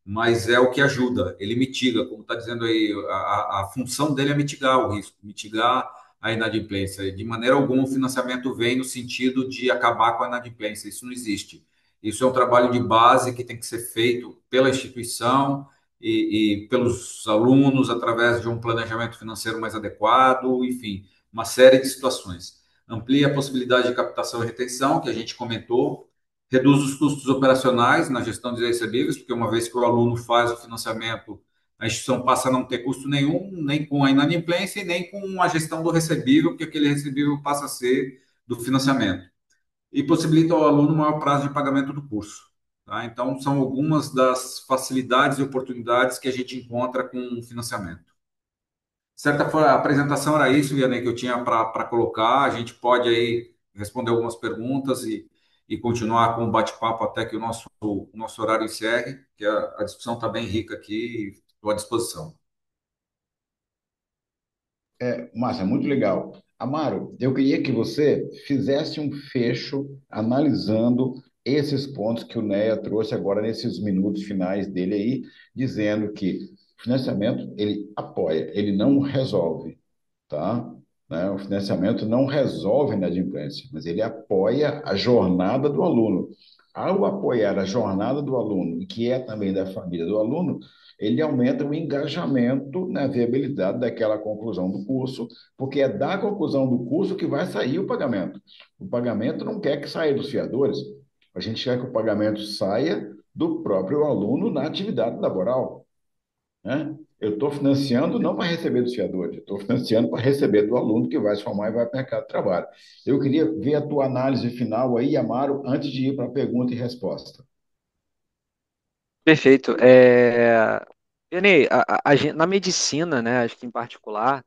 mas é o que ajuda, ele mitiga, como está dizendo aí, a função dele é mitigar o risco, mitigar a inadimplência. De maneira alguma, o financiamento vem no sentido de acabar com a inadimplência, isso não existe. Isso é um trabalho de base que tem que ser feito pela instituição e pelos alunos através de um planejamento financeiro mais adequado, enfim, uma série de situações. Amplia a possibilidade de captação e retenção, que a gente comentou, reduz os custos operacionais na gestão de recebíveis, porque uma vez que o aluno faz o financiamento, a instituição passa a não ter custo nenhum, nem com a inadimplência e nem com a gestão do recebível, porque aquele recebível passa a ser do financiamento. E possibilita ao aluno maior prazo de pagamento do curso. Tá? Então, são algumas das facilidades e oportunidades que a gente encontra com o financiamento. Certa forma, a apresentação era isso, Vianney, que eu tinha para colocar. A gente pode aí responder algumas perguntas e continuar com o bate-papo até que o nosso horário encerre, que a discussão está bem rica aqui e estou à disposição. Márcia, muito legal. Amaro, eu queria que você fizesse um fecho analisando esses pontos que o Neia trouxe agora nesses minutos finais dele aí, dizendo que o financiamento ele apoia, ele não resolve, tá? Né? O financiamento não resolve a inadimplência, mas ele apoia a jornada do aluno. Ao apoiar a jornada do aluno, e que é também da família do aluno, ele aumenta o engajamento na viabilidade daquela conclusão do curso, porque é da conclusão do curso que vai sair o pagamento. O pagamento não quer que saia dos fiadores, a gente quer que o pagamento saia do próprio aluno na atividade laboral, né? Eu estou financiando não para receber dos fiadores, eu estou financiando para receber do aluno que vai se formar e vai para o mercado de trabalho. Eu queria ver a tua análise final aí, Amaro, antes de ir para a pergunta e resposta. Perfeito. Vianney, na medicina, né, acho que em particular,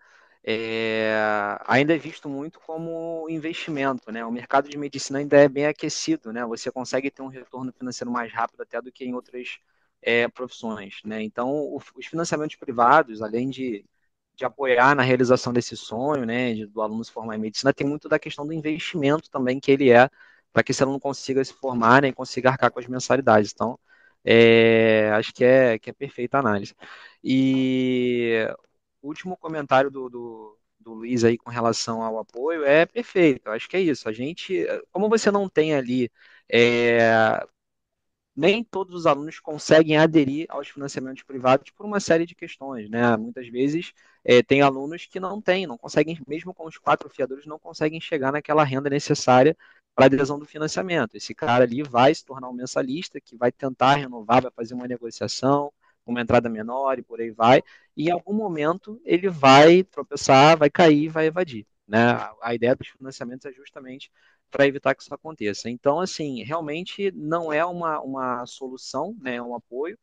ainda é visto muito como investimento, né? O mercado de medicina ainda é bem aquecido, né? Você consegue ter um retorno financeiro mais rápido até do que em outras profissões, né? Então, os financiamentos privados, além de apoiar na realização desse sonho, né, do aluno se formar em medicina, tem muito da questão do investimento também que ele é para que esse aluno consiga se formar, né, e consiga arcar com as mensalidades. Então, acho que é perfeita a análise. E o último comentário do do Luiz aí com relação ao apoio é perfeito. Eu acho que é isso. A gente, como você não tem ali é, nem todos os alunos conseguem aderir aos financiamentos privados por uma série de questões, né? Muitas vezes tem alunos que não têm, não conseguem, mesmo com os quatro fiadores, não conseguem chegar naquela renda necessária para a adesão do financiamento. Esse cara ali vai se tornar um mensalista que vai tentar renovar, vai fazer uma negociação, uma entrada menor e por aí vai, e em algum momento ele vai tropeçar, vai cair, vai evadir. Né? A ideia dos financiamentos é justamente para evitar que isso aconteça. Então, assim, realmente não é uma solução, né, é um apoio.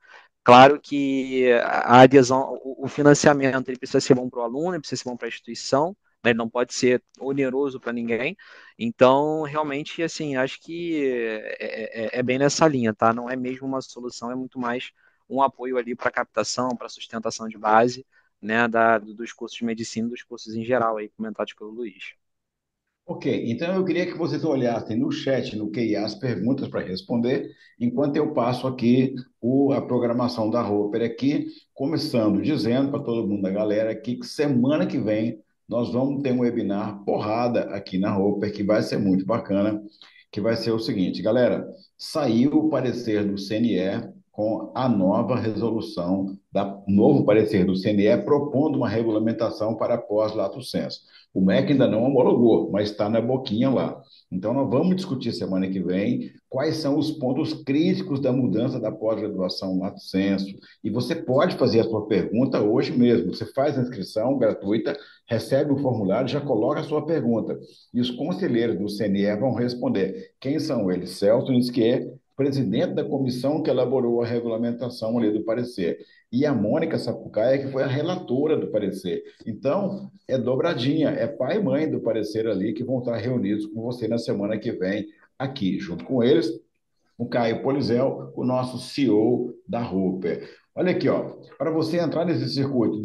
Claro que a adesão, o financiamento, ele precisa ser bom para o aluno, ele precisa ser bom para a instituição, né, ele não pode ser oneroso para ninguém. Então, realmente, assim, acho que é bem nessa linha, tá? Não é mesmo uma solução, é muito mais um apoio ali para captação, para sustentação de base, né, dos cursos de medicina, dos cursos em geral, aí, comentados pelo Luiz. Ok, então eu queria que vocês olhassem no chat, no QIA, as perguntas para responder, enquanto eu passo aqui a programação da Roper aqui, começando dizendo para todo mundo da galera aqui que semana que vem nós vamos ter um webinar porrada aqui na Roper, que vai ser muito bacana, que vai ser o seguinte, galera, saiu o parecer do CNE com a nova resolução, novo parecer do CNE propondo uma regulamentação para pós-lato sensu. O MEC ainda não homologou, mas está na boquinha lá. Então, nós vamos discutir semana que vem quais são os pontos críticos da mudança da pós-graduação lato sensu. E você pode fazer a sua pergunta hoje mesmo. Você faz a inscrição gratuita, recebe o formulário, já coloca a sua pergunta. E os conselheiros do CNE vão responder. Quem são eles? Celso diz que é presidente da comissão que elaborou a regulamentação ali do parecer. E a Mônica Sapucaia, que foi a relatora do parecer. Então, é dobradinha, é pai e mãe do parecer ali que vão estar reunidos com você na semana que vem aqui, junto com eles, o Caio Polizel, o nosso CEO da Roper. Olha aqui, ó, para você entrar nesse circuito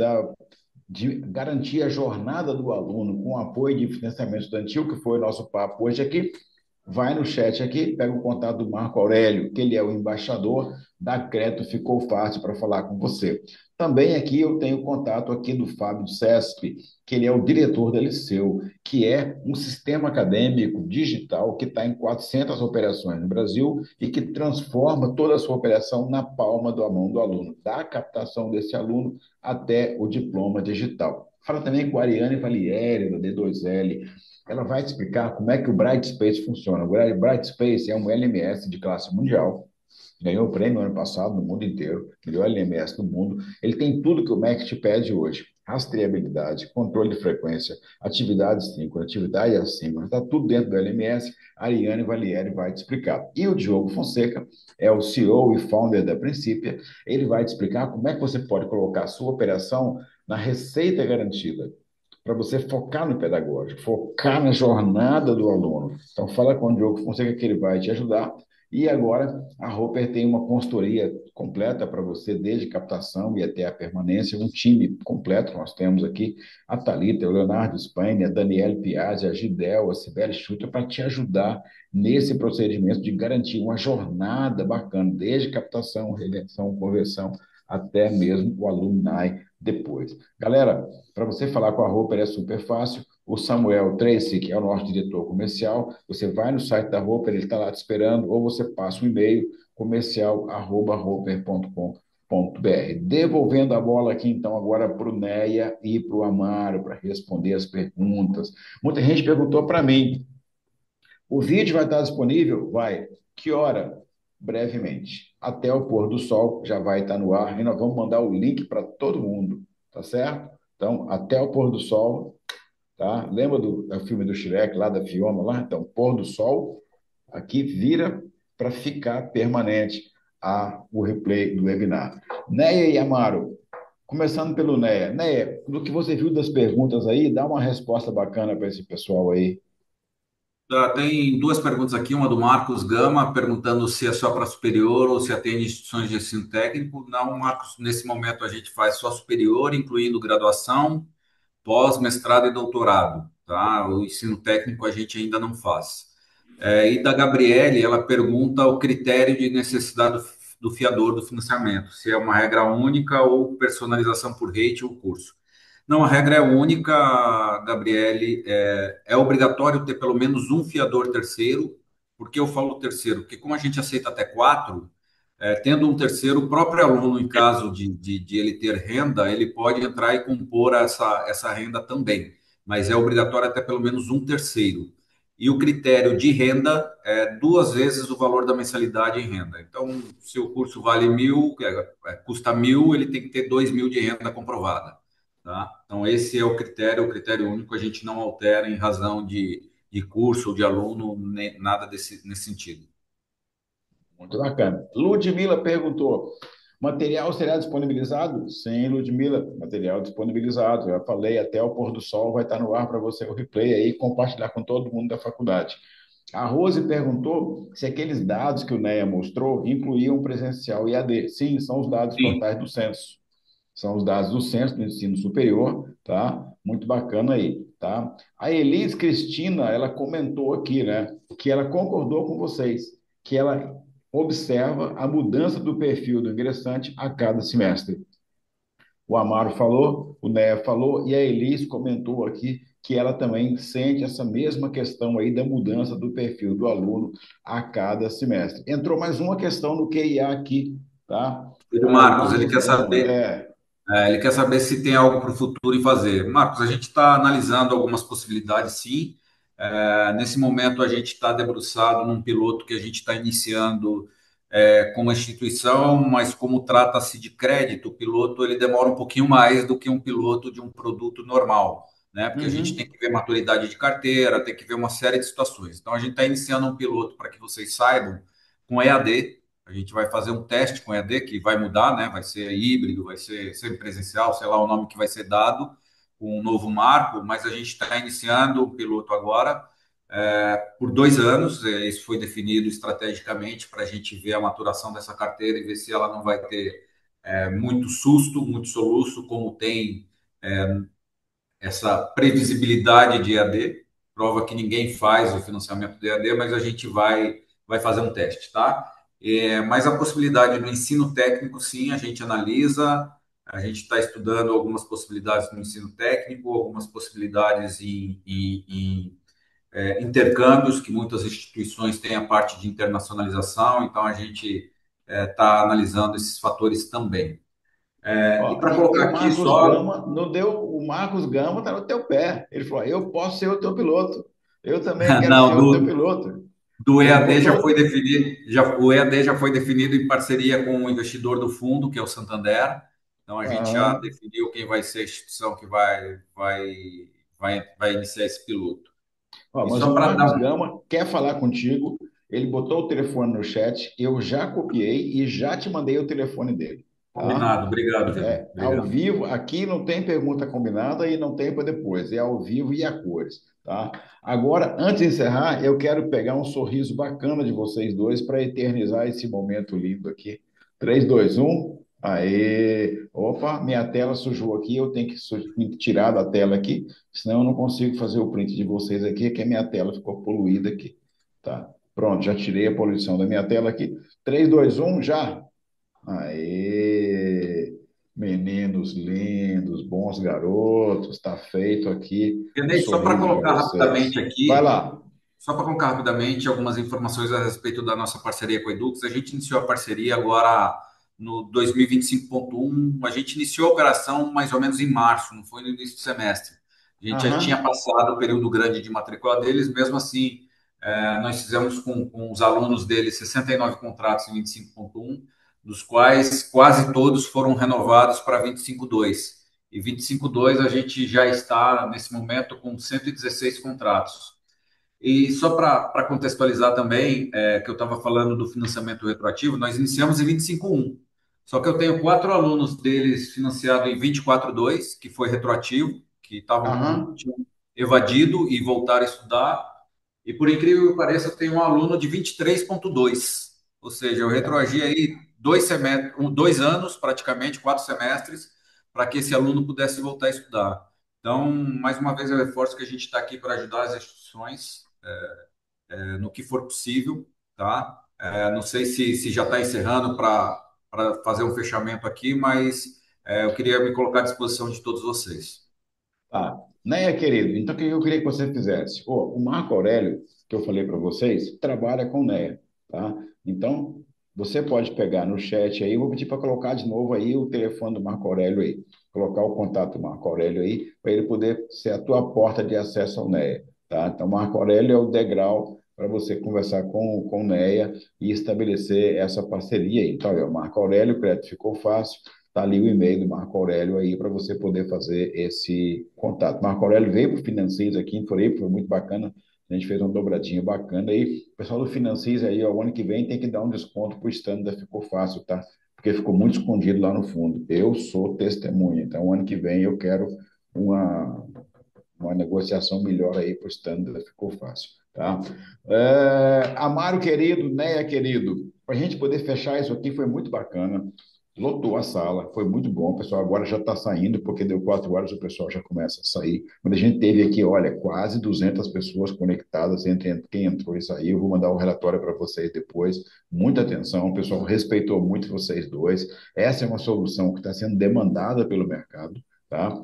de garantir a jornada do aluno com apoio de financiamento estudantil, que foi o nosso papo hoje aqui, vai no chat aqui, pega o contato do Marco Aurélio, que ele é o embaixador da Crédito, ficou fácil para falar com você. Também aqui eu tenho o contato aqui do Fábio Cesp, que ele é o diretor da Liceu, que é um sistema acadêmico digital que está em 400 operações no Brasil e que transforma toda a sua operação na palma da mão do aluno, da captação desse aluno até o diploma digital. Fala também com a Ariane Valieri, da D2L, ela vai te explicar como é que o Brightspace funciona. O Brightspace é um LMS de classe mundial, ganhou o prêmio ano passado no mundo inteiro, melhor LMS do mundo. Ele tem tudo que o Mac te pede hoje: rastreabilidade, controle de frequência, atividade síncrona, atividade assíncrona, está tudo dentro do LMS. A Ariane Valieri vai te explicar. E o Diogo Fonseca é o CEO e founder da Princípia. Ele vai te explicar como é que você pode colocar a sua operação na receita garantida, para você focar no pedagógico, focar na jornada do aluno. Então, fala com o Diogo Fonseca que ele vai te ajudar. E agora, a Roper tem uma consultoria completa para você, desde captação e até a permanência, um time completo. Nós temos aqui a Thalita, o Leonardo Spain, a Daniele Piazzi, a Gidel, a Sibeli Schutter, para te ajudar nesse procedimento de garantir uma jornada bacana, desde captação, redenção, conversão, até mesmo o alumni depois. Galera, para você falar com a Roper é super fácil. O Samuel Tracy, que é o nosso diretor comercial, você vai no site da Roper, ele está lá te esperando, ou você passa um e-mail comercial@roper.com.br. Devolvendo a bola aqui, então, agora para o Neia e para o Amaro, para responder as perguntas. Muita gente perguntou para mim: o vídeo vai estar disponível? Vai. Que hora? Brevemente. Até o pôr do sol já vai estar no ar e nós vamos mandar o link para todo mundo, tá certo? Então, até o pôr do sol, tá? Lembra do filme do Shrek, lá da Fiona, lá? Então, pôr do sol, aqui vira para ficar permanente o replay do webinar. Neia e Amaro, começando pelo Neia. Neia, do que você viu das perguntas aí, dá uma resposta bacana para esse pessoal aí. Tem duas perguntas aqui, uma do Marcos Gama, perguntando se é só para superior ou se atende instituições de ensino técnico. Não, Marcos, nesse momento a gente faz só superior, incluindo graduação, pós, mestrado e doutorado, tá? O ensino técnico a gente ainda não faz. E da Gabriele, ela pergunta o critério de necessidade do fiador do financiamento, se é uma regra única ou personalização por rate ou curso. Não, a regra é única, Gabriele. É obrigatório ter pelo menos um fiador terceiro. Por que eu falo terceiro? Porque como a gente aceita até quatro, tendo um terceiro, o próprio aluno, em caso de ele ter renda, ele pode entrar e compor essa renda também. Mas é obrigatório até pelo menos um terceiro. E o critério de renda é duas vezes o valor da mensalidade em renda. Então, se o curso vale 1.000, custa 1.000, ele tem que ter 2.000 de renda comprovada. Tá? Então, esse é o critério único, a gente não altera em razão de curso ou de aluno, nem, nada nesse sentido. Muito bacana. Ludmila perguntou: material será disponibilizado? Sim, Ludmila, material disponibilizado. Já falei, até o pôr do sol vai estar no ar para você o replay aí e compartilhar com todo mundo da faculdade. A Rose perguntou se aqueles dados que o NEA mostrou incluíam presencial e AD. Sim, são os dados Sim. totais do censo. São os dados do censo do ensino superior, tá? Muito bacana aí, tá? A Elis Cristina, ela comentou aqui, né, que ela concordou com vocês, que ela observa a mudança do perfil do ingressante a cada semestre. O Amaro falou, o Né falou, e a Elis comentou aqui que ela também sente essa mesma questão aí da mudança do perfil do aluno a cada semestre. Entrou mais uma questão no QIA aqui, tá? E do Ah, o Marcos, Marcos Gama, ele quer saber se tem algo para o futuro em fazer. Marcos, a gente está analisando algumas possibilidades, sim. Nesse momento, a gente está debruçado num piloto que a gente está iniciando com uma instituição, mas como trata-se de crédito, o piloto ele demora um pouquinho mais do que um piloto de um produto normal, né? Porque a gente tem uhum. que ver maturidade de carteira, tem que ver uma série de situações. Então, a gente está iniciando um piloto para que vocês saibam com EAD. A gente vai fazer um teste com EAD que vai mudar, né? Vai ser híbrido, vai ser semipresencial, sei lá o nome que vai ser dado, com um novo marco, mas a gente está iniciando o piloto agora por 2 anos. Isso foi definido estrategicamente para a gente ver a maturação dessa carteira e ver se ela não vai ter muito susto, muito soluço, como tem essa previsibilidade de EAD. Prova que ninguém faz o financiamento de EAD, mas a gente vai fazer um teste, tá? Mas a possibilidade do ensino técnico, sim, a gente analisa. A gente está estudando algumas possibilidades no ensino técnico, algumas possibilidades em intercâmbios, que muitas instituições têm a parte de internacionalização, então a gente está analisando esses fatores também. E Ó, para e colocar o aqui Marcos só. Gama não deu, o Marcos Gama está no teu pé. Ele falou: eu posso ser o teu piloto. Eu também quero ser Não, o teu piloto. do Ele EAD já foi botou. definido, o EAD já foi definido em parceria com o investidor do fundo, que é o Santander. Então a gente já Aham. definiu quem vai ser a instituição que vai iniciar esse piloto. Ó, E mas só o para Marcos dar Gama quer falar contigo. Ele botou o telefone no chat. Eu já copiei e já te mandei o telefone dele. Tá? combinado, obrigado, Diego. Ao Obrigado. vivo, aqui não tem pergunta combinada e não tem para depois, é ao vivo e a cores, tá? Agora, antes de encerrar, eu quero pegar um sorriso bacana de vocês dois para eternizar esse momento lindo aqui. 3, 2, 1. Aê! Opa, minha tela sujou aqui, eu tenho que tirar da tela aqui, senão eu não consigo fazer o print de vocês aqui, que a minha tela ficou poluída aqui, tá? Pronto, já tirei a poluição da minha tela aqui. 3, 2, 1, já! Aê, meninos lindos, bons garotos, está feito aqui o Renê, só para sorriso de colocar vocês. rapidamente Vai aqui, lá. só para colocar rapidamente algumas informações a respeito da nossa parceria com a Edux. A gente iniciou a parceria agora no 2025.1. A gente iniciou a operação mais ou menos em março, não foi no início do semestre. A gente já tinha Aham, passado o período grande de matrícula deles, mesmo assim, nós fizemos com os alunos deles 69 contratos em 25.1, dos quais quase todos foram renovados para 25.2. E 25.2 a gente já está, nesse momento, com 116 contratos. E só para contextualizar também, que eu estava falando do financiamento retroativo, nós iniciamos em 25.1. Só que eu tenho 4 alunos deles financiados em 24.2, que foi retroativo, que aham. tinham evadido e voltaram a estudar. E por incrível que pareça, eu tenho um aluno de 23.2. Ou seja, eu retroagi aí 2 semestres, 2 anos, praticamente, 4 semestres, para que esse aluno pudesse voltar a estudar. Então, mais uma vez, eu reforço que a gente está aqui para ajudar as instituições no que for possível, tá? Não sei se já está encerrando para fazer um fechamento aqui, mas eu queria me colocar à disposição de todos vocês. Tá. Né, querido? Então, o que eu queria que você fizesse? O Marco Aurélio, que eu falei para vocês, trabalha com NEA, tá? Então, você pode pegar no chat aí, eu vou pedir para colocar de novo aí o telefone do Marco Aurélio aí, colocar o contato do Marco Aurélio aí, para ele poder ser a tua porta de acesso ao NEA, tá? Então, Marco Aurélio é o degrau para você conversar com o NEA e estabelecer essa parceria aí. Então, o Marco Aurélio, o crédito ficou fácil. Está ali o e-mail do Marco Aurélio aí para você poder fazer esse contato. Marco Aurélio veio para o Financiers aqui em Floripa, foi muito bacana. A gente fez uma dobradinha bacana aí. O pessoal do Financiers aí, ó, o ano que vem tem que dar um desconto para o stand da Ficou Fácil, tá? Porque ficou muito escondido lá no fundo. Eu sou testemunha, então o ano que vem eu quero uma, uma negociação melhor aí para o stand da Ficou Fácil, tá? Amaro querido, Neia querido, para a gente poder fechar isso aqui foi muito bacana. Lotou a sala, foi muito bom. O pessoal agora já está saindo, porque deu 4 horas, o pessoal já começa a sair. Quando a gente teve aqui, olha, quase 200 pessoas conectadas entre quem entrou e saiu. Vou mandar o relatório para vocês depois. Muita atenção, o pessoal respeitou muito vocês dois. Essa é uma solução que está sendo demandada pelo mercado, tá?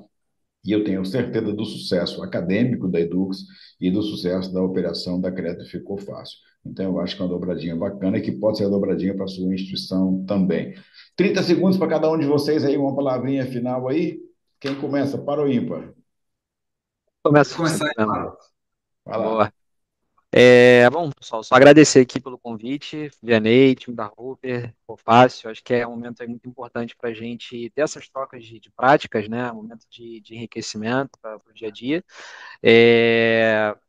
E eu tenho certeza do sucesso acadêmico da Edux e do sucesso da operação da Crédito Ficou Fácil. Então, eu acho que é uma dobradinha bacana e que pode ser a dobradinha para a sua instituição também. 30 segundos para cada um de vocês aí, uma palavrinha final aí. Quem começa? Para o ímpar. Pode Começo você começar aí, mesmo. Mário. Vai lá. Boa. Bom, pessoal, só agradecer aqui pelo convite, Vianney, time da Roper, ficou fácil. Acho que é um momento aí muito importante para a gente ter essas trocas de práticas, né? Um momento de enriquecimento para o dia a dia.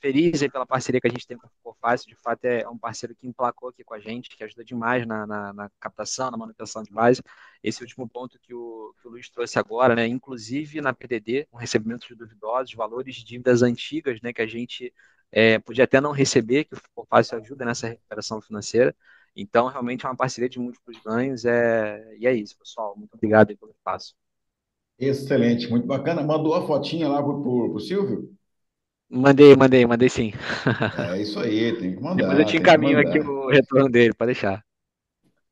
Feliz aí pela parceria que a gente tem com o Ficou Fácil. De fato, é um parceiro que emplacou aqui com a gente, que ajuda demais na captação, na manutenção de base. Esse último ponto que o Luiz trouxe agora, né? Inclusive na PDD, um recebimento de duvidosos, valores de dívidas antigas, né? Que a gente podia até não receber, que o Ficou Fácil ajuda nessa recuperação financeira. Então, realmente é uma parceria de múltiplos ganhos. E é isso, pessoal. Muito obrigado aí pelo espaço. Excelente, muito bacana. Mandou a fotinha lá pro Silvio? Mandei sim. É isso aí, tem que Depois eu mandar, te tem que encaminho aqui mandar. o retorno dele, pode deixar.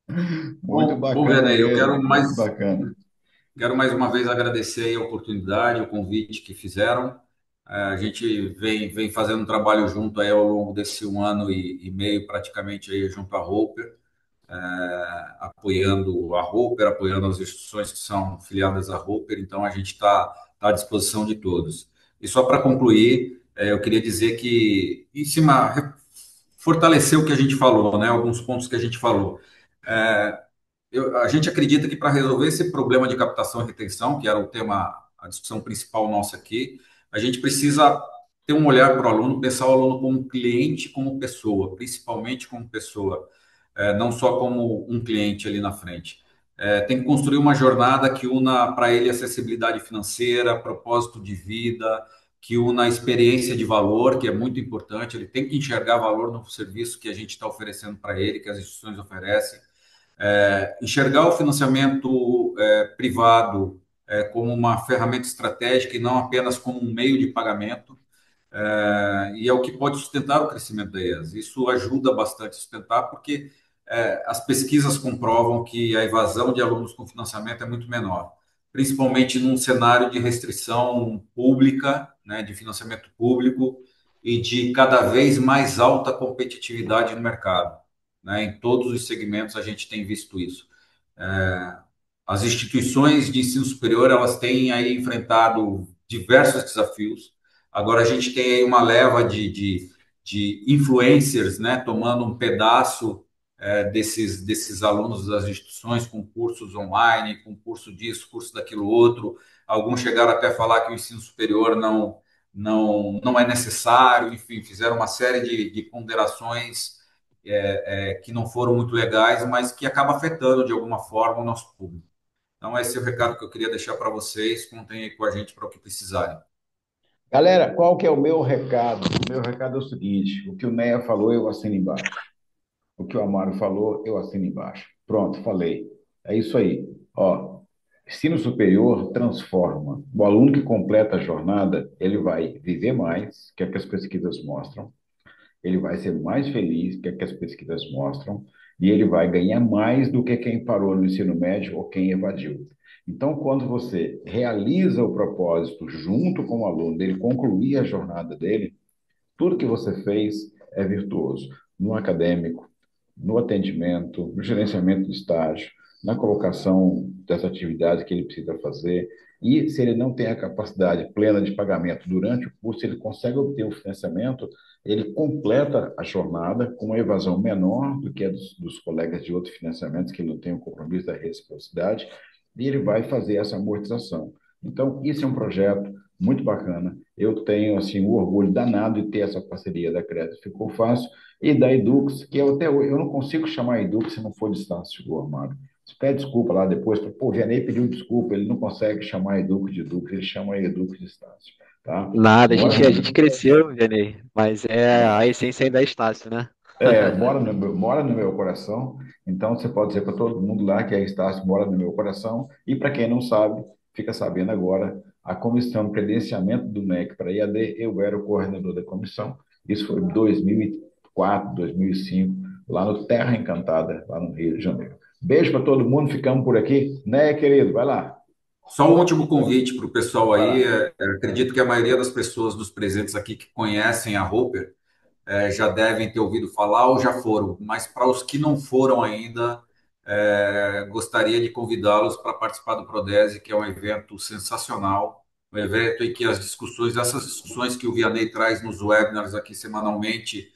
Muito Bom, bacana Vianney, eu mesmo, muito bacana. quero mais uma vez agradecer aí a oportunidade, o convite que fizeram. A gente vem fazendo um trabalho junto aí ao longo desse 1 ano e meio, praticamente aí junto à Roper, apoiando a Roper, apoiando as instituições que são filiadas à Roper. Então a gente está à disposição de todos. E só para concluir, eu queria dizer que, em cima, fortalecer o que a gente falou, né? Alguns pontos que a gente falou. A gente acredita que para resolver esse problema de captação e retenção, que era o tema, a discussão principal nossa aqui, a gente precisa ter um olhar para o aluno, pensar o aluno como cliente, como pessoa, principalmente como pessoa, não só como um cliente ali na frente. Tem que construir uma jornada que una para ele acessibilidade financeira, propósito de vida, que una a experiência de valor, que é muito importante. Ele tem que enxergar valor no serviço que a gente está oferecendo para ele, que as instituições oferecem, enxergar o financiamento privado como uma ferramenta estratégica e não apenas como um meio de pagamento, e é o que pode sustentar o crescimento da EAS. Isso ajuda bastante a sustentar, porque as pesquisas comprovam que a evasão de alunos com financiamento é muito menor, principalmente num cenário de restrição pública, né, de financiamento público e de cada vez mais alta competitividade no mercado. Né? Em todos os segmentos a gente tem visto isso. As instituições de ensino superior, elas têm aí enfrentado diversos desafios. Agora a gente tem aí uma leva de influencers, né, tomando um pedaço desses alunos das instituições com cursos online, com curso disso, curso daquilo outro. Alguns chegaram até a falar que o ensino superior não é necessário, enfim, fizeram uma série de ponderações que não foram muito legais, mas que acaba afetando de alguma forma o nosso público. Então, esse é o recado que eu queria deixar para vocês. Contem aí com a gente para o que precisarem. Galera, qual que é o meu recado? O meu recado é o seguinte: o que o Neia falou, eu assino embaixo. O que o Amaro falou, eu assino embaixo. Pronto, falei. É isso aí. Ó, ensino superior transforma. O aluno que completa a jornada, ele vai viver mais, que é o que as pesquisas mostram. Ele vai ser mais feliz, que é o que as pesquisas mostram. E ele vai ganhar mais do que quem parou no ensino médio ou quem evadiu. Então, quando você realiza o propósito junto com o aluno, dele concluir a jornada dele, tudo que você fez é virtuoso. No acadêmico, no atendimento, no gerenciamento do estágio, na colocação das atividades que ele precisa fazer. E se ele não tem a capacidade plena de pagamento durante o curso, ele consegue obter o financiamento, ele completa a jornada com uma evasão menor do que a dos colegas de outros financiamentos, que não têm o compromisso da reciprocidade, e ele vai fazer essa amortização. Então, isso é um projeto muito bacana. Eu tenho assim o orgulho danado de ter essa parceria da Crédito Ficou Fácil e da Edux, que eu até hoje eu não consigo chamar Edux se não for de Estácio do Armário. Você pede desculpa lá depois, pô, o Vianney pediu desculpa, ele não consegue chamar Edux de Edux, ele chama Edux de Estácio, tá? Nada, Mora a gente cresceu, Vianney, mas a essência ainda é Estácio, né? mora no meu coração, então você pode dizer para todo mundo lá que a Estácio mora no meu coração, e para quem não sabe, fica sabendo agora, a comissão de credenciamento do MEC para IAD, eu era o coordenador da comissão, isso foi em 2004, 2005, lá no Terra Encantada, lá no Rio de Janeiro. Beijo para todo mundo, ficamos por aqui, né, querido? Vai lá, Só um último convite para o pessoal vai aí. lá. Acredito que a maioria das pessoas dos presentes aqui que conhecem a Roper já devem ter ouvido falar ou já foram, mas para os que não foram ainda, gostaria de convidá-los para participar do Prodese, que é um evento sensacional, um evento em que as discussões, essas discussões que o Vianney traz nos webinars aqui semanalmente,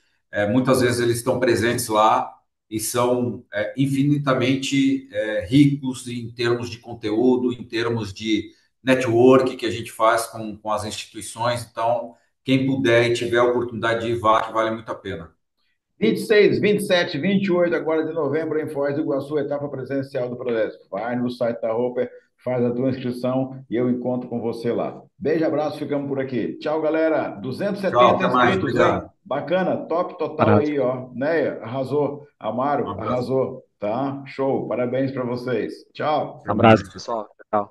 muitas vezes eles estão presentes lá e são infinitamente ricos em termos de conteúdo, em termos de network que a gente faz com as instituições. Então, quem puder e tiver a oportunidade de ir, vá, que vale muito a pena. 26, 27, 28 agora de novembro em Foz do Iguaçu, etapa presencial do Prodesp. Vai no site da Roper, faz a tua inscrição e eu encontro com você lá. Beijo, abraço, ficamos por aqui. Tchau, galera. Tchau, 270 até mais. inscritos, hein? Obrigado. Bacana, top total Abraço. aí, ó. Neia, arrasou. Um Amaro, abraço. arrasou. Tá? Show. Parabéns para vocês. Tchau. Até Abraço, mais. pessoal. Tchau.